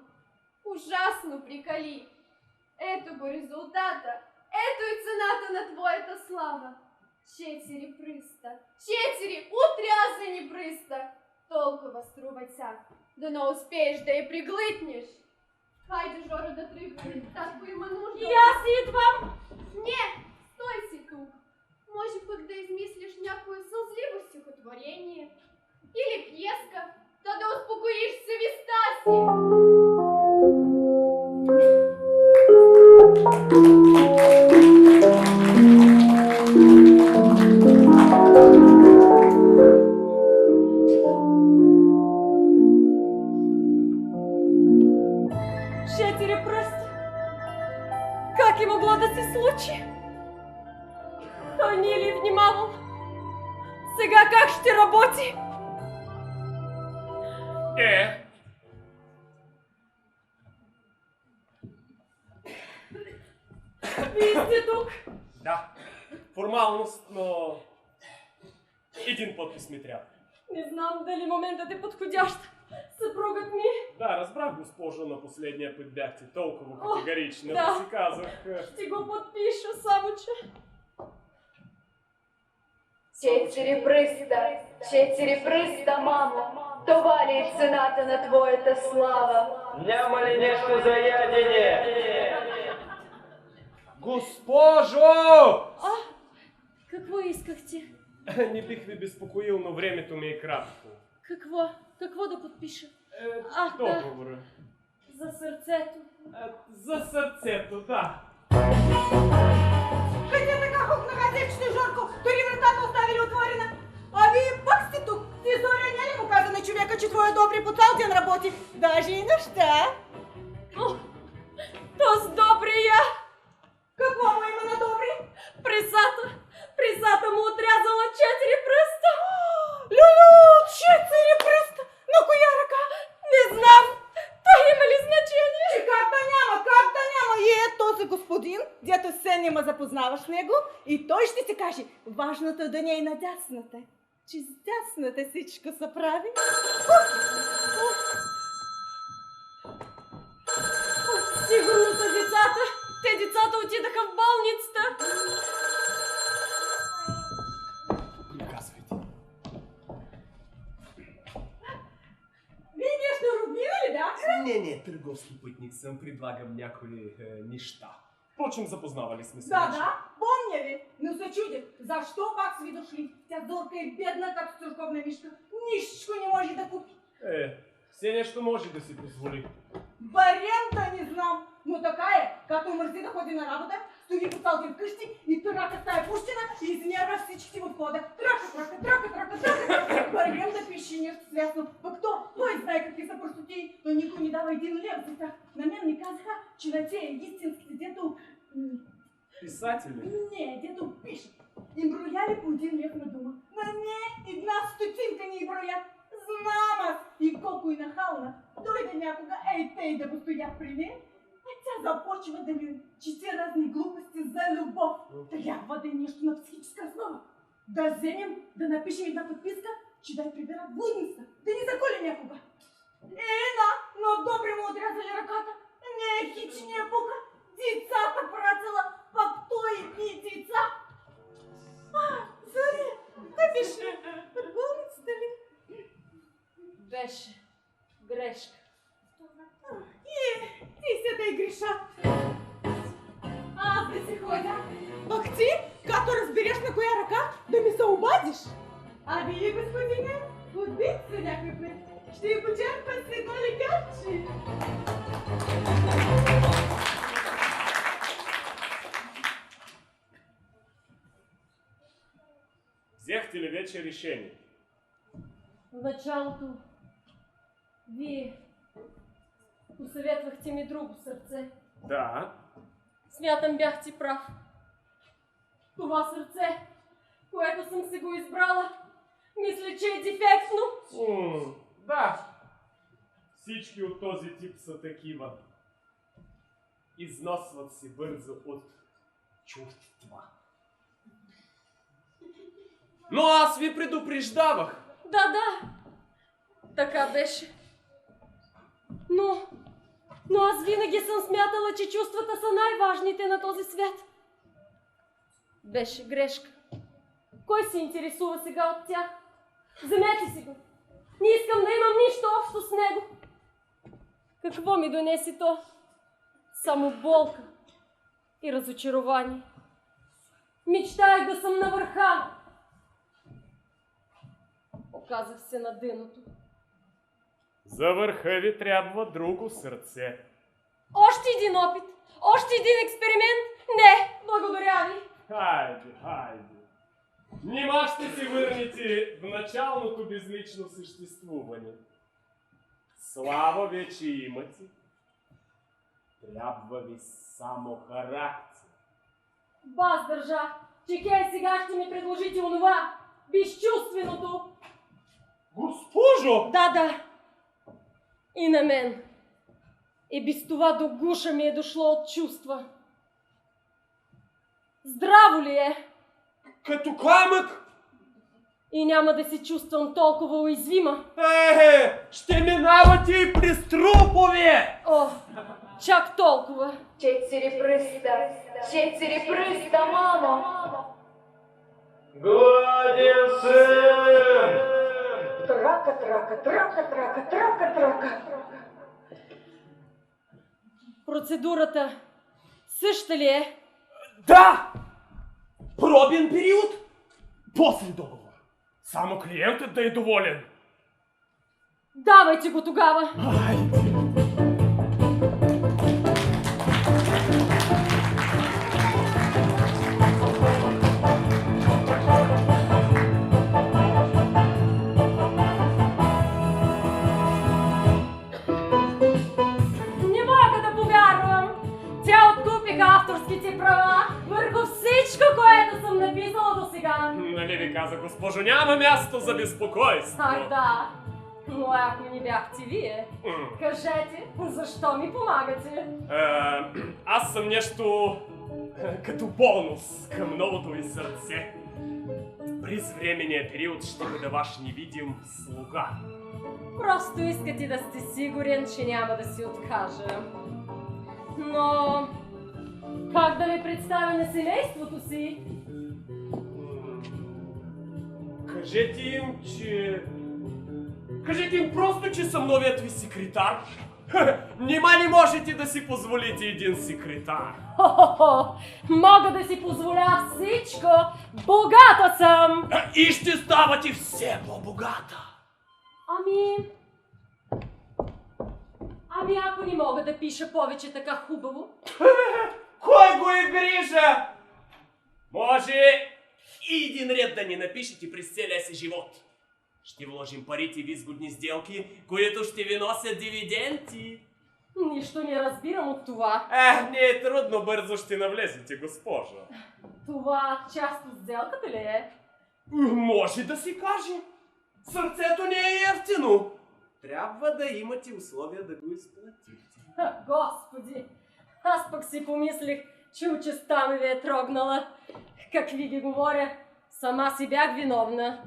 Ужасно прикали. Ето го резултата. Ето и цената на твоята слава. 4 пръста. 4 отрязани пръста. Толкова струва тя. Да не успееш да я приглътнеш. Хайде, Жоро, да тръгваме. Татко има нужда. И аз идвам. Не, стой си тук. Може пък да измислиш някое сълзливо стихотворение. Или пиеска, да успокоиш съвестта си. Как е могло да се случи? Той не е ли внимавал? Сега как ще работи? Вие сте тук? Да, формалност, но един подпис ми трябва. Не знам дали моментът е подходящ. Съпругът ми... Да, разбрах, госпожо, на последния път бяхте толкова категорична, да. да си казах. Ще го подпиша, само че... 4 пръста, 4 пръста, мамо. Това ли е цената на твоята слава? Няма ли нещо за ядене? Госпожо! Какво искахте? Не бих ви безпокоил, но времето ми е кратко. Какво? Какво да подпиша? Договора. За сърцето. За сърцето, да. Къде така хукнаха девчета, Жорко? Дори вратата оставили отворена. А вие пък сте тук. Ти Зоря не ли му каза на човека, че твоя добри по цял ден работи? Даже и нощта. То с добрия! Какво му има на добри? Пресата! Присата му отрязала 4 пръста. Люлю, 4 пръста! На коя ръка? Не знам. Това има ли значение? Как да няма? И е този господин, дето се нема запознаваш с него, и той ще ти каже, важното е да не е на дясната. Че с дясната всичко се прави. Сигурно са децата. Те децата отидаха в болницата. Приказвайте. Вие нещо роднина ли бяха? Не, търговски пътник съм, предлагам някои неща. Впрочем, запознавали сме се. Да, помня ви, но се чудя, защо пак сви дошли? Тя Зорка е бедна като църковна мишка, нищичко не може да купи. Все нещо може да си позволи. Варианта не знам, но така е, като мързи да ходи на работа, стои по цял ден вкъщи и трака в тая пущина и изнерва всички в входа. Трака. Варианта пише нещо свясно, пък той знае какви са простотии, но никой не дава 1 лев за тях. На мен ми казаха, че на тия истинските, дето... Писатели? Не, дето пишат. Им брояли по 1 лев на дума. На не, 1 стотинка ни броят. Знам аз! И колко и нахална. Дойде някога, тей да го стоя при нея, а тя започва да ми чете разни глупости за любов. Трябва да е нещо на психическа основа. Да вземем, да напишем една подписка, че да я приберат блудница, да ни заколи някога. Но добре му отрязали ръката. Не е хич, не е пука. Децата працала, пак той и деца. Зори, беше от болницата ли? Беше грешка. Ти се да греша. Аз да си ходя. Пък ти, като разбереш на коя ръка, да ми се обадиш. А вие, господине, отбит се някой път. Ще ви почерпа с едно лекарче. Взехте ли вече решение? В началото вие посъветвахте ми друго сърце. Да. Смятам, бях ти прав. Това сърце, което съм си го избрала, мисля, че е дефектно. Да. Всички от този тип са такива. Износват се бързо от чувства. Но аз ви предупреждавах. Да. Така беше. Но аз винаги съм смятала, че чувствата са най-важните на този свят. Беше грешка. Кой се интересува сега от тях? Вземете си го. Не искам да имам нищо общо с него. Какво ми донеси то? Само болка и разочарование. Мечтаях да съм на върха. Оказах се на дъното. За върха ви трябва друго сърце. Още един опит, още един експеримент. Не, благодаря ви. Хайде. Нима ще се върнете в началното безлично съществуване. Слава вече имате. Трябва ви само характер. Бас държа, че сега ще ми предложите онова, безчувственото. Госпожо! Да. И на мен. И без това до гуша ми е дошло от чувства. Здраво ли е? Като камък! И няма да се чувствам толкова уязвима. Ще минавате и през трупове! О, чак толкова. 4 пръста, мамо! Гладен сын! Трака. Процедурата съща ли е? Да! Пробен период, после договор. Само клиентът да е доволен. Давайте го тогава. Не мога да повярвам. Тя откупиха авторските права върху всичко, което съм написала до сега. каза, госпожо, няма място за безпокойство. Ах да, но ако не бяхте вие, кажете, защо ми помагате? Аз съм нещо като бонус към новото ви сърце. През временния период ще бъда ваш невидим слуга. Просто искате да сте сигурен, че няма да си откажа. Но как да ви представя на семейството си? Кажете им просто, че съм новият ви секретар. Нима не можете да си позволите един секретар. Хо-хо-хо! Мога да си позволя всичко! Богата съм! И ще ставате все по-богата. Ами ако не мога да пиша повече така хубаво? Кой го е грижа? Може и един ред да ни напишете през целия си живот. Ще вложим парите в изгодни сделки, които ще ви носят дивиденти. Нищо не разбирам от това. Не е трудно, бързо ще навлезете, госпожо. Това част от сделката ли е? Може да си каже. Сърцето не е евтино. Трябва да имате условия да го изплатите. Господи! Аз пък си помислих, че участта ми ви е трогнала. Как ви ги говоря, сама си бях виновна.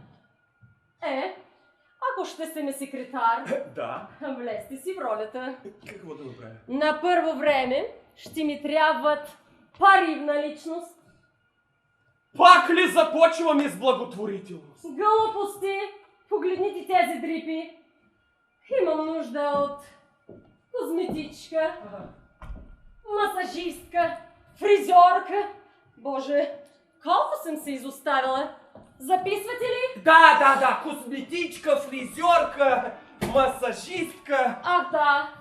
Ако ще сте ми секретар, Да. влезте си в ролята. Какво да направя? На първо време ще ми трябват пари в наличност. Пак ли започваме с благотворителност? Глупости! Погледните тези дрипи. Имам нужда от козметичка, масажистка, фризьорка. Боже, колко съм се изоставила. Записвате ли? Да, косметичка, фризьорка, масажистка. Ах да.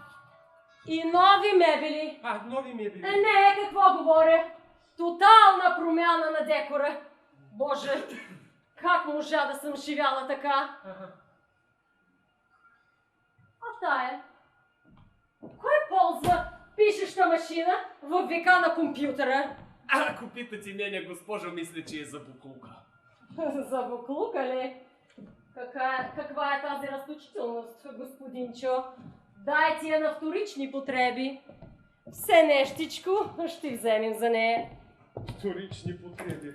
И нови мебели. Нови мебели. Не, какво говоря? Тотална промяна на декора. Боже, как можа да съм живяла така? А тая? Кой ползва пишеща машина в века на компютъра? Ако питате мене, госпожо, мисля, че е за буклука. За буклука ли? Каква е тази разточителност, господинчо? Дайте я на вторични потреби. Все нещичко ще вземем за нея. Вторични потреби.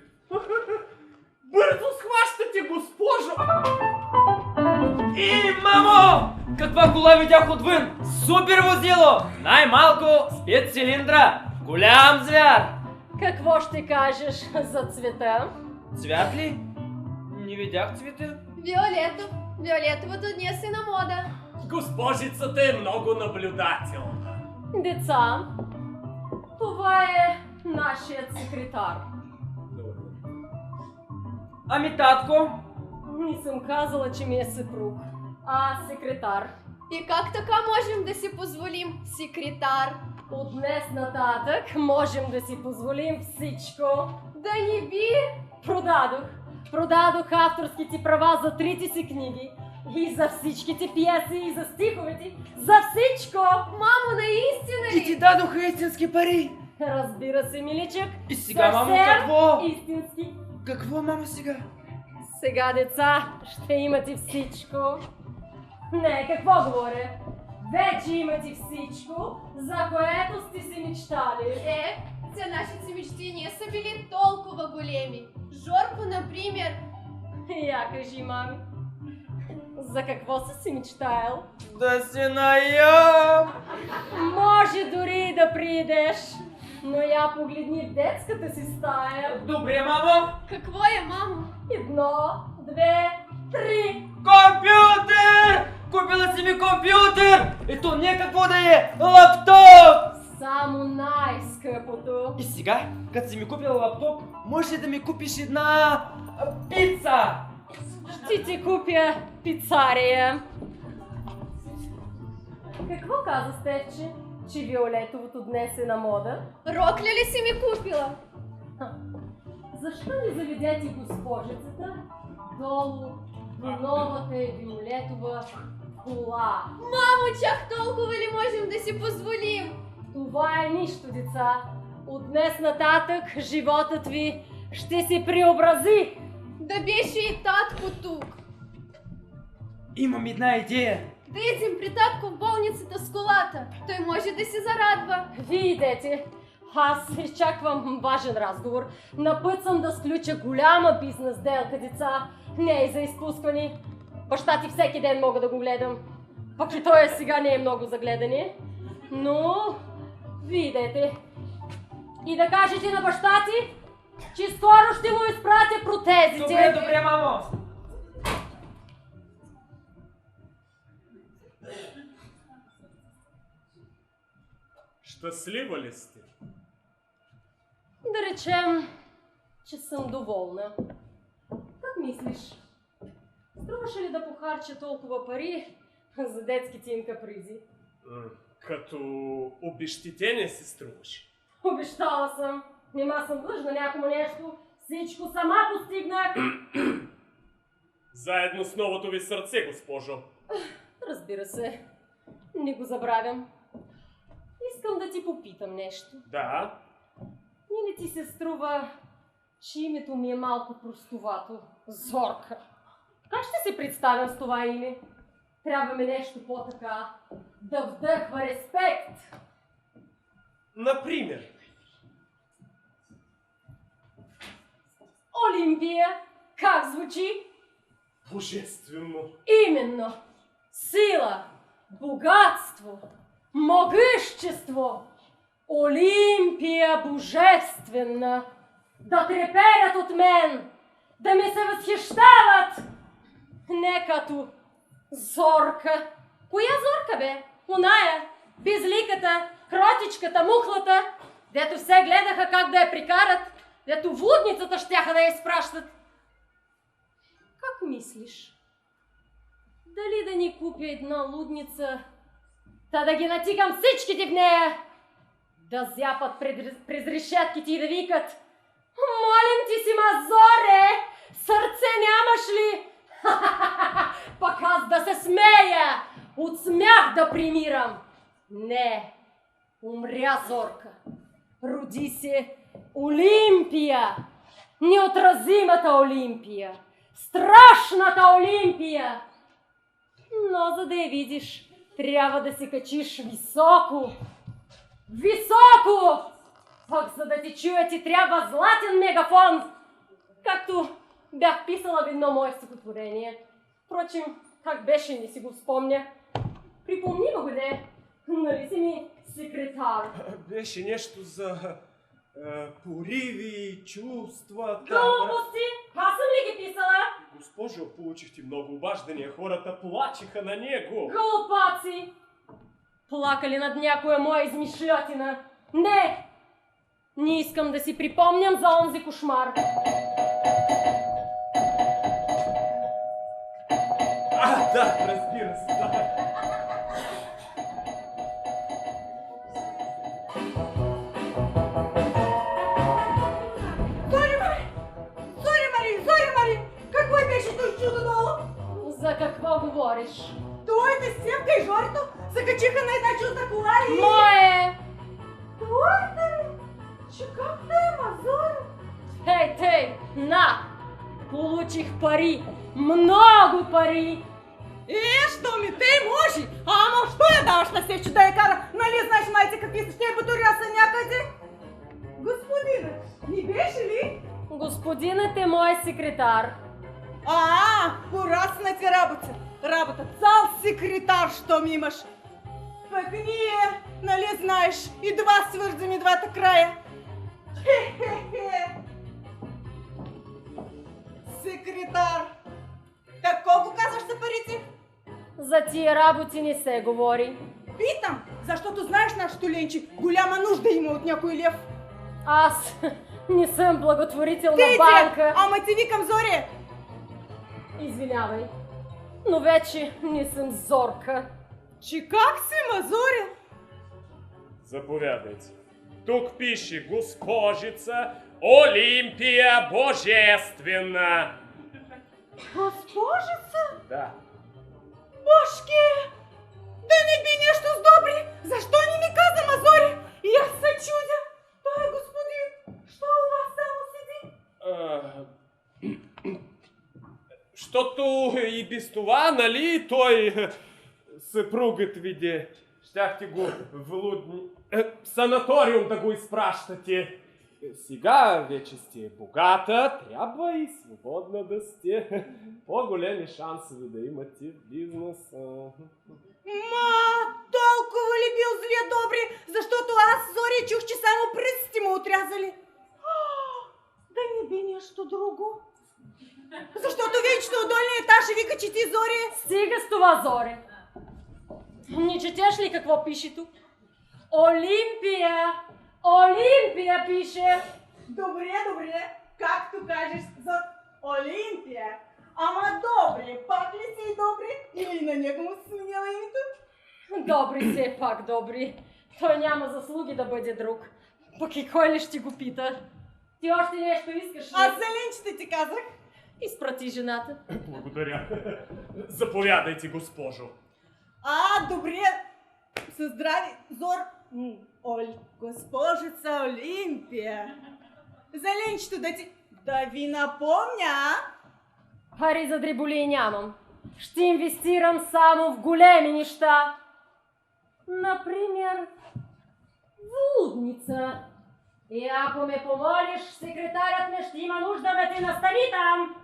Бързо схващате, госпожо! И, мамо! Каква кола видях отвън? Супер возило! Най-малко с 5 цилиндра. Голям звяр! Какво ще кажеш за цвета? Цвят ли? Не видях цвета. Виолетов. Виолетовото днес е на мода. Госпожицата е много наблюдателна. Деца, това е нашият секретар. Ами, татко? Не съм казала, че ми е съпруг, а секретар. И как така можем да си позволим секретар? От днес нататък можем да си позволим всичко. Да не би! Продадох авторските права за 3 си книги. И за всичките пиеси, и за стиховете. За всичко! Мамо, наистина ли? И ти дадоха истински пари. Разбира се, миличък. И сега, мамо, съвсем какво? истински. Какво, мамо, сега? Сега, деца, ще имате всичко. Не, какво говоря? Вече имате всичко, за което сте си мечтали. За нашите мечти не са били толкова големи. Жорко, например. Я кажи, мами, за какво си мечтаял? Да се наям! Може дори да придеш, но я погледни в детската си стая. Добре, мамо! Какво е, мамо? 1, 2, 3. Компютър! Купила си ми компютър! И то не какво да е, лаптоп! Само най-скъпото. И сега, като си ми купила лаптоп, може ли да ми купиш една пица? Ще ти купя пицария. Какво каза Стефче, че виолетовото днес е на мода? Рокля ли си ми купила? Защо не заведете госпожицата долу до новата виолетова кола? Мамо, чак толкова ли можем да си позволим? Това е нищо, деца. От днес нататък животът ви ще се преобрази. Да беше и татко тук. Имам една идея. Да идем при татко в болницата с колата. Той може да се зарадва. Видите, аз изчаквам важен разговор. На път съм да сключа голяма бизнес делка, деца. Не е за изпускване. Баща ти всеки ден мога да го гледам. Пък и той сега не е много за гледане. Но, видите. И да кажете на баща ти, че скоро ще му изпратя протезите. Добре, добре, мамо. Щастлива ли сте? Да речем, че съм доволна. Как мислиш? Струваше ли да похарча толкова пари за детските им капризи? Като обещетение се струваше. Обещала съм. Нима съм длъжна някому нещо. Всичко сама постигнах. Заедно с новото ви сърце, госпожо. Разбира се. Не го забравям. Искам да ти попитам нещо. Да. Не ли ти се струва, че името ми е малко простовато? Зорка. Как ще се представям с това име? Трябва ми нещо по-така. Да вдъхва респект. Например. Олимпия. Как звучи? Божествено. Именно. Сила. Богатство. Могъщество. Олимпия божествена. Да треперят от мен. Да ми се възхищават. Не като Зорка. Коя Зорка, бе? Оная. Безликата, кротичката, мухлата. Дето все гледаха как да я прикарат. Дето в лудницата щяха да я изпращат. Как мислиш? Дали да ни купя една лудница, та да ги натикам всичките в нея, да зяпат през решетките и да викат: молим ти си, Мазоре, сърце нямаш ли? Пак аз да се смея, от смях да примирам. Не, умря Зорка. Роди се Олимпия, неотразимата Олимпия, страшната Олимпия. Но за да я видиш, трябва да се качиш високо. Високо! Пък за да ти чуя, ти трябва златен мегафон. Както бях писала в едно мое стихотворение. Впрочем, как беше, не си го спомня. Припомни го, де. Нали си ми секретар? Беше нещо за пориви, чувства. Глупости! Аз съм ли ги писала? Госпожо, получихте много обаждания. Хората плачеха на него. Глупаци! Плакали над някоя моя измишлятина. Не! Не искам да си припомням за онзи кошмар. Да, разбира се, да. Зори Мари! Какво беше той чудо долу? За какво говориш? Твоите Стевка и Жорито се качиха на една чудна кола и... Мое! Твоите ли? Че как да е, Мазоре? Тей, на! Получих пари! Много пари! Що ми тей може? Ама що я даваш на сече да я кара? Нали знаеш майце какви са ще бутуря са някъде? Господине, не беше ли? Господинът е мой секретар. Порасна ти работа. Цял секретар, що ми имаш. Пък ние, нали знаеш, и два свързани и двата края. Хе-хе-хе. Секретар. Какво го казваш за парите? За тия работи не се говори. Питам, защото знаеш нашето ленче, голяма нужда има от някой лев. Аз не съм благотворителна Ти, банка. ама ти викам Зоре. Извинявай, но вече не съм Зорка. Че как си, Мазоре? Заповядайте. Тук пише госпожица Олимпия Божествена. Госпожица? Да. Божке! Да не би нещо с добри! Защо не ми каза, Мазоре? И аз се чудя. Той е господин. Що у вас само седи? защото и без това, нали, той съпругът виде, щяхте го в лудни санаториум да го изпращате. Сега вече сте богата, трябва и свободна да сте. По-големи шансове да имате в бизнеса. Толкова ли бил злия добри, защото аз, Зори, чух, че само пръстите му отрязали. Да не би нещо друго. Защото вечно от долния етаж и вика, че ти, Зори. Стига с това, Зоре. Не четеш ли какво пише тук? Олимпия! Олимпия пише! Добре, както кажеш за Олимпия. Ама добре, пак ли си добри? Или на него му си сменила името? Добри, все пак добри. Той няма заслуги да бъде друг. Пък и кой ли ще го пита? Ти още нещо искаш ли? Аз за ленчета ти казах. Изпрати жената. Благодаря. Заповядайте, госпожо. Добре. Със здрави, Зор. Госпожица Олимпия. За ленчето да ви напомня. Пари за дреболии нямам. Ще инвестирам само в големи неща. Например, в лудница. И ако ме помолиш, секретарят ми ще има нужда да те настани там.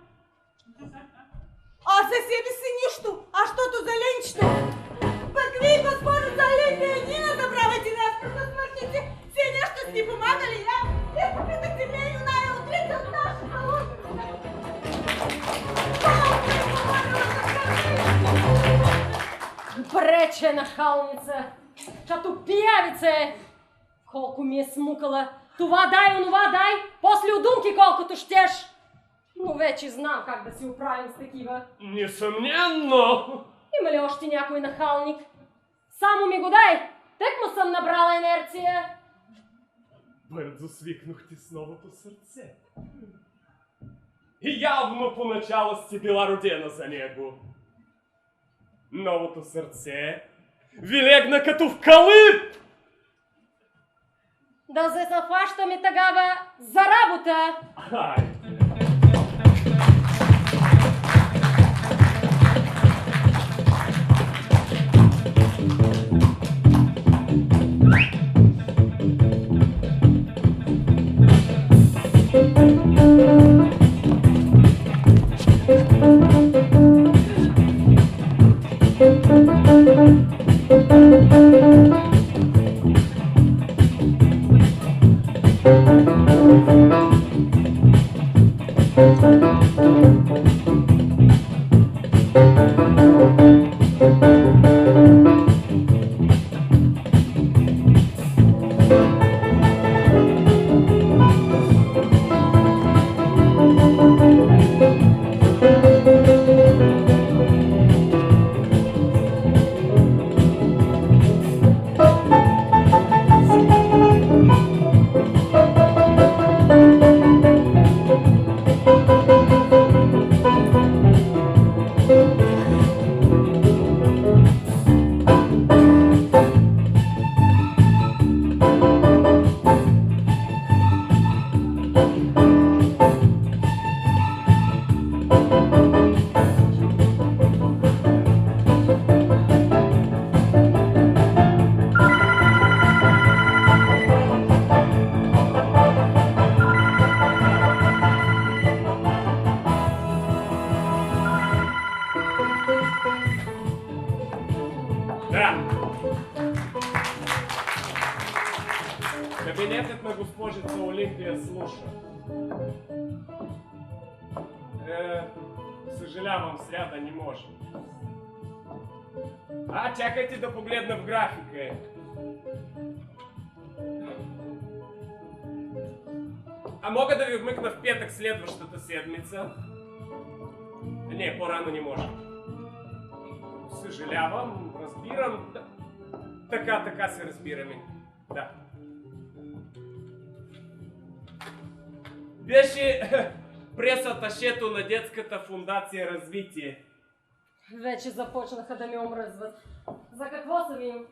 А за себе си нищо, а щото за ленчето. Пък вие, госпожо Олимпия, не забравяйте нас, като смъртници. Все нещо сте помагали, я? И попитате ме и оная отрите от нашата лудница. Прече нахалница, като пиявица е. Колко ми е смукала. Това дай, онова дай, после удумки колкото щеш. Но вече знам как да си оправим с такива. Несъмнено. Има ли още някой нахалник? Само ми го дай, тък му съм набрала инерция. Бързо свикнахте с новото сърце. И явно поначало сте била родена за него. Новото сърце ви легна като в калъп. Да се зафащаме тогава за работа. Хайде. Кабинетът на госпожица Олимпия слуша. Съжалявам, сряда не може. Чакайте да погледна в графика. Мога да ви вмъкна в петък следващата седмица? Не, по-рано не може. Съжалявам, разбирам. Така се разбираме. Да. Беше пресаташето на детската фундация Развитие. Вече започнаха да ме омръзват. За какво са ви им?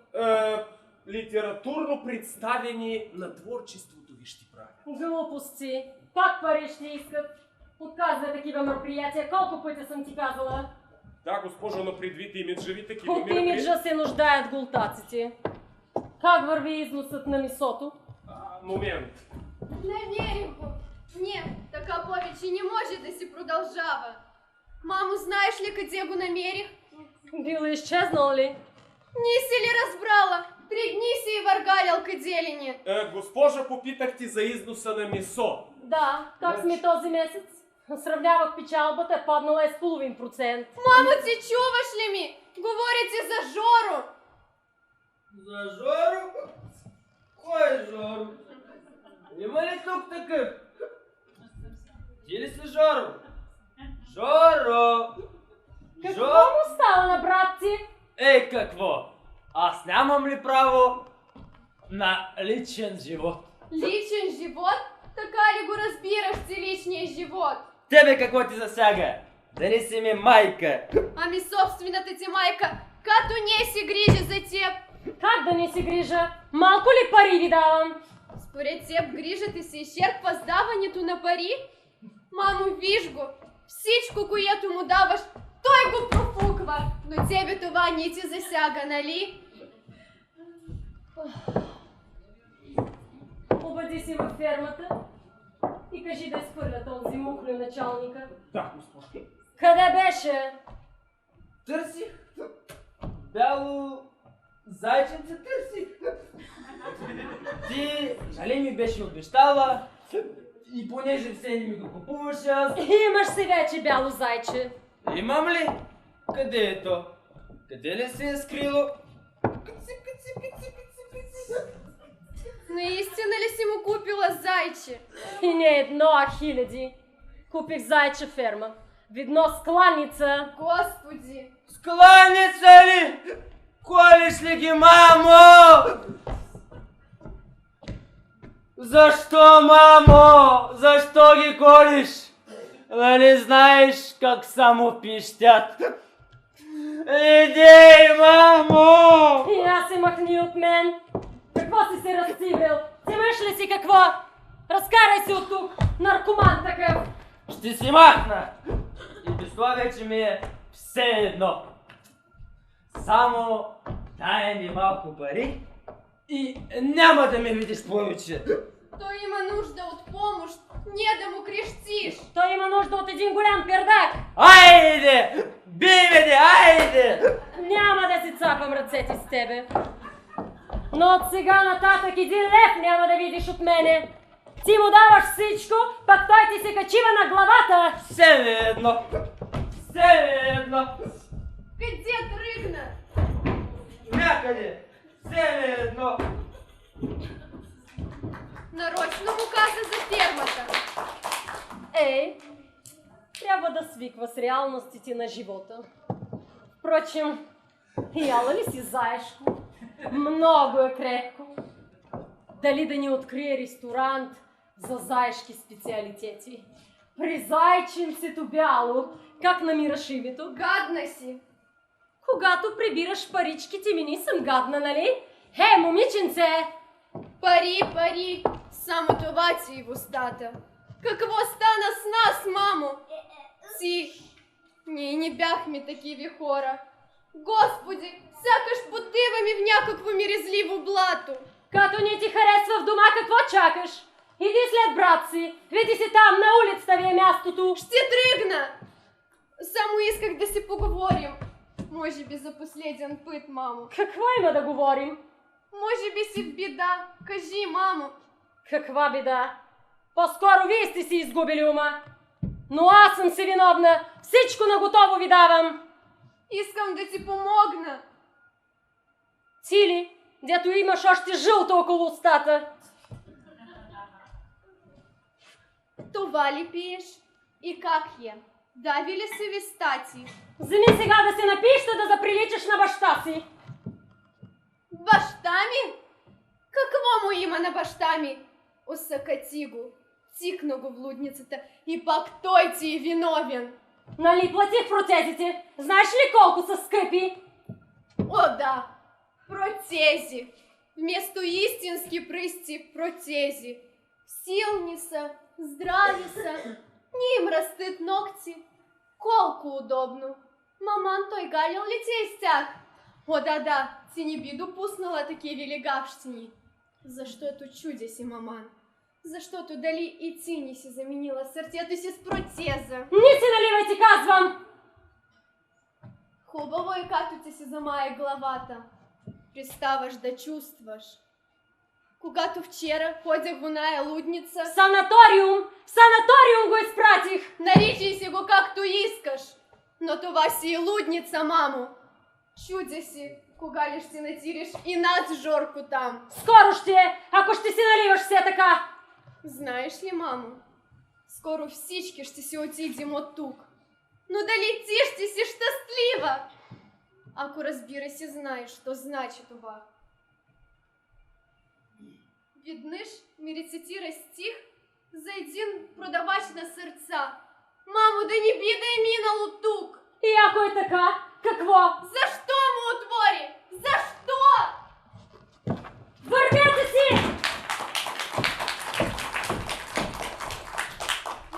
Литературно представени на творчеството ви ще правят. Глупости. Пак пари ще искат. отказвай такива мероприятия. Колко пъти съм ти казала? Да, госпожо, но предвид имиджа ви такива От мероприятия... имиджа се нуждаят голтаците. Как върви износът на месото? Момент. Намерим го. Нет, така повече не може да се продължава. Мамо, знаеш ли къде го намерих? Бил изчезнал ли? Не си ли разбрала? 3 дни си и въргалял къде ли не. Госпожа, попитахте за износа на месо. Да, как сме този месец? Сравнявах печалбата, паднала е с 0,5%. Мамо, ти чуваш ли ми? Говорите за Жору. За Жору? Кой Жору? Има ли тук такъв? Ти ли си Жоро? Жоро! Какво му става на брат ти? Ей, какво? Аз нямам ли право на личен живот? Личен живот? Така ли го разбираш си личния живот? Тебе какво ти засяга? Дали си ми майка? Ами собствената ти майка, като не си грижи за теб. Как да не си грижа? Малко ли пари ви давам? Според теб грижата се изчерпва с даването на пари? Мамо, виж го, всичко, което му даваш, той го профуква, но тебе това не ти засяга, нали? Обади си във фермата и кажи да изхвърля този мухлю началника. Да, госпожо. Къде беше? Търсих бяло зайченце, търсих. Ти, нали ми беше обещала и понеже все не ми го купуваше, аз... Имаш си вече бяло зайче. Имам ли? Къде е то? Къде ли се е скрило? Наистина ли си му купила зайче? И не едно, а хиляди. Купих зайче ферма. Видно с кланица. Господи! Скланица ли? Колиш ли ги, мамо? Защо, мамо? Защо ги колиш? Нали знаеш как само пищят? Идей, мамо! И аз се махни от мен. Какво си се разцивил? Вземаш ли си какво? Разкарай се от тук, наркоман такъв. Ще си махна! И без това вече ми е все едно. Само дай ми малко пари и няма да ме видиш повече. Той има нужда от помощ, не да му крещиш. Той има нужда от един голям пердак. Айде! Бий ме, айде! Няма да си цапам ръцете с тебе. Но от сега нататък 1 лев няма да видиш от мене. Ти му даваш всичко, пък той ти се качива на главата. Все ми е едно. Все ми е едно. Къде тръгна? Някъде. Все ми е едно. Нарочно му каза за фермата. Ей, трябва да свиква с реалностите на живота. Впрочем, яла ли си заешко? Много е крепко. Дали да ни открие ресторант за заешки специалитети? При зайченцето бяло, как намираш името? Гадна си. Когато прибираш паричките ми, не съм гадна, нали? Хей, момиченце! Пари, пари, само това ти и в устата. Какво стана с нас, мамо? Ти, ние не бяхме такива хора. Господи, сякаш потиваме в някакво миризливо блато. Като не ти харесва в дома, какво чакаш? Иди след брат си, види си там, на улицата ви е мястото. Ще тръгна! Само исках да си поговорим. Може би за последен път, мамо. Какво има да говорим? Може би си в беда. Кажи, мамо. Каква беда? По-скоро вие сте си изгубили ума. Но аз съм си виновна. Всичко наготово ви давам. Искам да ти помогна. Ти ли, дето имаш още жълто около устата? Това ли пиеш? И как е? Дави ли се вистати? Вземи сега да се напиеш, да заприличаш на баща си. Баща ми? Какво му има на баща ми? Осъкати го. Цикна го в лудницата и пак той ти е виновен. Нали платих протезите? Знаеш ли колко са скъпи? О, да! Протези! Вместо истински пръсти протези. Силни са, здрави са. Ни им растат ногти. Колко удобно. Маман, той галил ли ти из тях? О, да, ти не би допуснала такива легавщини. Защото чудя си, маман. Защото дали и ти не си заменила сърцето си с протеза? Не си наливайте, казвам! Хубаво е, като ти се замае главата. Приставаш да чувстваш. Когато вчера ходях в оная лудница... В санаториум го изпратих! Наричай си го както искаш. Но това си и лудница, мамо. Чудя си, кога ли ще натириш и нас Жорко там. Скоро ще е, ако ще си наливаш все така! Знаеш ли, мамо, скоро всички ще си отидем от тук. Но дали ти ще си щастлива? Ако разбира се знаеш, що значи това. Веднъж ми рецитира стих за един продавач на сърца. Мамо, да не би да е минало тук. И ако е така, какво? Защо му отвори? Защо? Вървете си!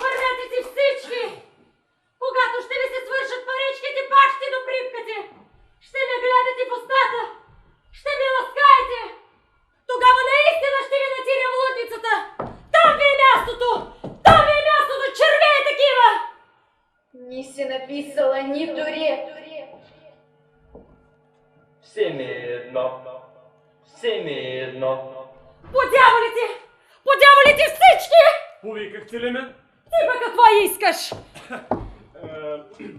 Вървете си всички! Когато ще ви се свършат паричките, пак ще доприпкате! Ще ме гледате в устата! Ще ми ласкаете! Тогава наистина ще ви натиря в лудницата! Там ви е мястото! Там ви е мястото, червеи такива! Не си написала нито ред. Все ми е едно. Все ми е едно. Подяволите! Подяволите всички! Повикахте ли ме? Ти па какво искаш?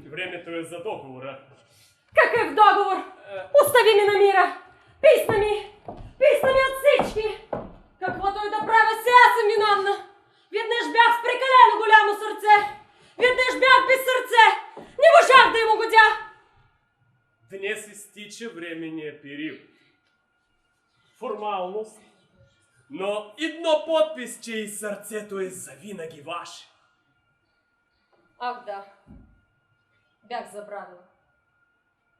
Времето е за договора. Какъв договор? Остави ми на мира! Писна ми! Писна ми от всички! Каквото и да правя, сега съм виновна! Веднъж бях с прекалено голямо сърце! Веднъж бях без сърце! Не можах да им угодя! Днес изтича временния период. Формалност. Но едно подпис, че и сърцето е завинаги ваше. Ах да, бях забравила.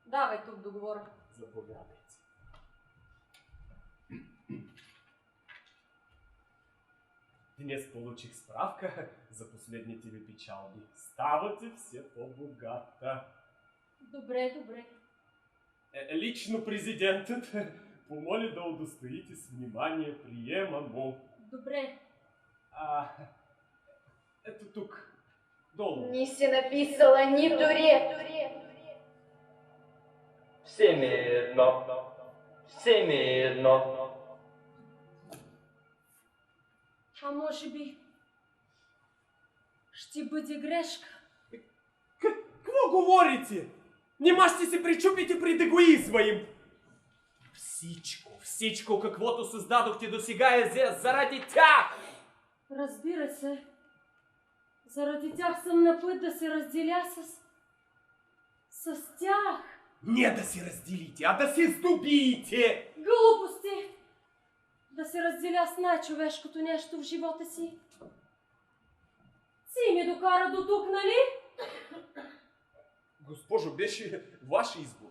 Давай тук договора. Заповядайте. Днес получих справка за последните ви печалби. Ставате все по-богата. Добре, добре. Лично президентът помоли да удостоите с внимание приема му. Добре. Ето тук, долу. Не си написала нито ред. Все ми е едно. Все ми е едно. А може би ще бъде грешка. Какво говорите? Нима ще се причупите пред егоизма им. Всичко, каквото създадохте досега е заради тях. Разбира се, заради тях съм на път да се разделя с тях. Не да се разделите, а да се здобиете. Глупости! Да се разделя с най-човешкото нещо в живота си. Си ми докара до тук, нали? Госпожо, беше ваш избор.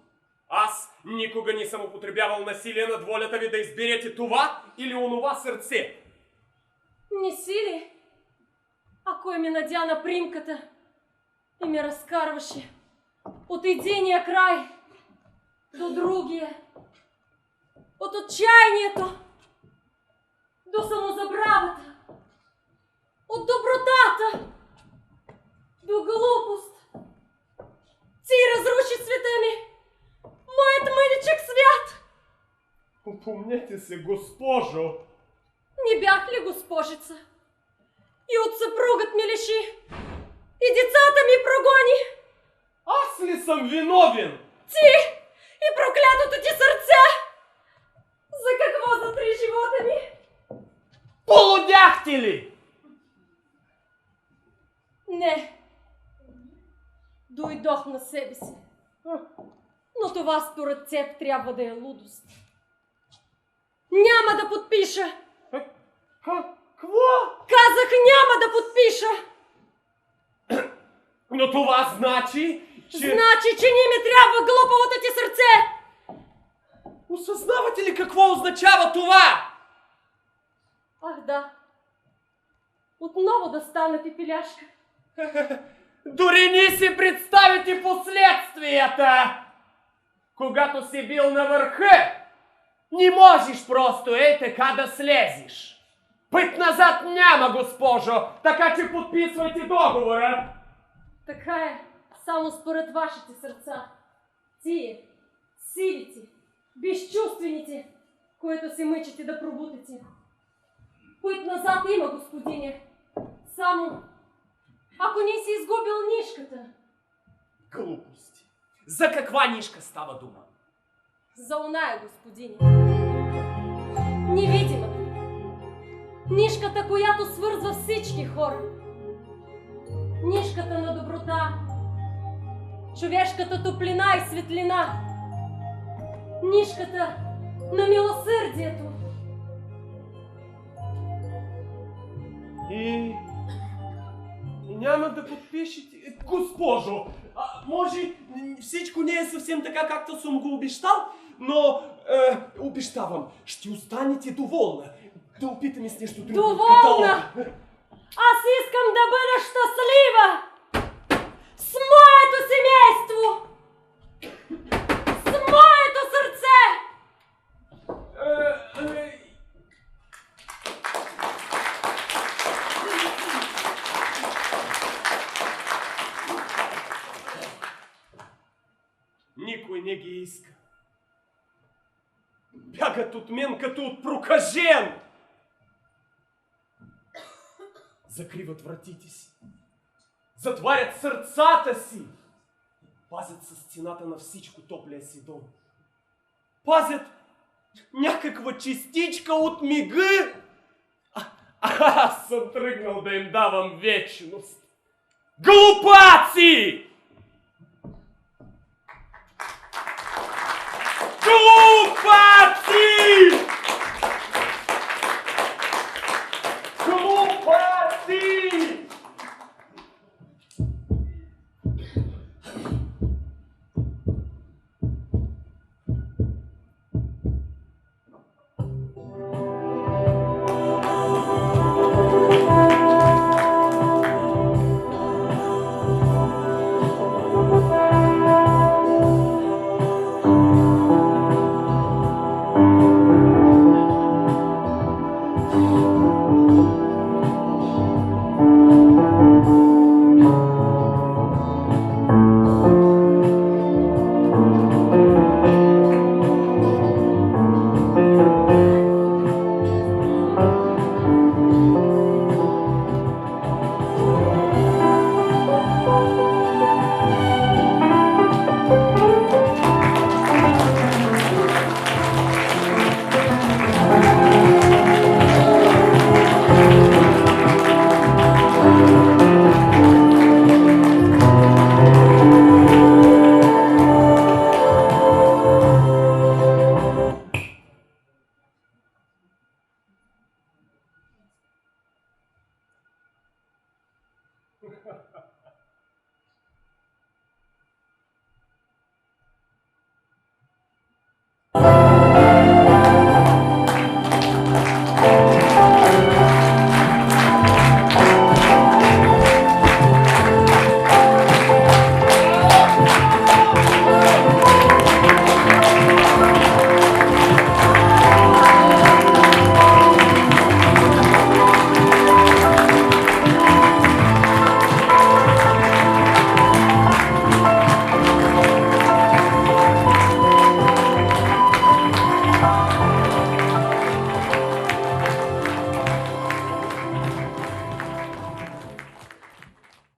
Аз никога не съм употребявал насилие над волята ви да изберете това или онова сърце. Не си ли? А кой ми надя на примката и ме разкарваше от единия край до другия, от отчаянието до самозабравата, от добротата до глупост. Ти разруши света ми, моят мъничък свят. Опомнете се, госпожо. Не бях ли госпожица? И от съпругът ми лиши, и децата ми прогони. Аз ли съм виновен? Ти и проклятото ти сърце! За какво затри живота ми? Полудяхте ли? Не. Дойдох на себе си. Но това според теб трябва да е лудост. Няма да подпиша! Какво? Казах, няма да подпиша! Но това значи, че... Значи, че не ми трябва глупавото ти сърце! Осъзнавате ли какво означава това? Ах да. Отново да стана пипиляшка. Дори не си представите последствията! Когато си бил на върха, не можеш просто така да слезеш. Път назад няма, госпожо, така че подписвайте договора. Така е, само според вашите сърца. Тие, силите, безчувствените, които се мъчите да пробутите. Път назад има, господине. Само, ако не си изгубил нишката. Глупости. За каква нишка става дума? За оная, господине. Невидимата. Нишката, която свързва всички хора. Нишката на доброта. Човешката топлина и светлина. Нишката на милосърдието. И няма да подпишете... Госпожо, може всичко не е съвсем така, както съм го обещал, но обещавам, ще останете доволна. Да опитаме с нещо друго. Доволна! Аз искам да бъда щастлива! С моето семейство! С моето сърце! Никой не ги иска. Бягат от мен като от прокажен. Закриват вратите си. Затварят сърцата си. Пазят със стената на всичко топлия си дом. Пазят някаква частичка от мига. Аз съм тръгнал да им давам вечност. Глупаци! Глупаци! Глупаци! Thank you.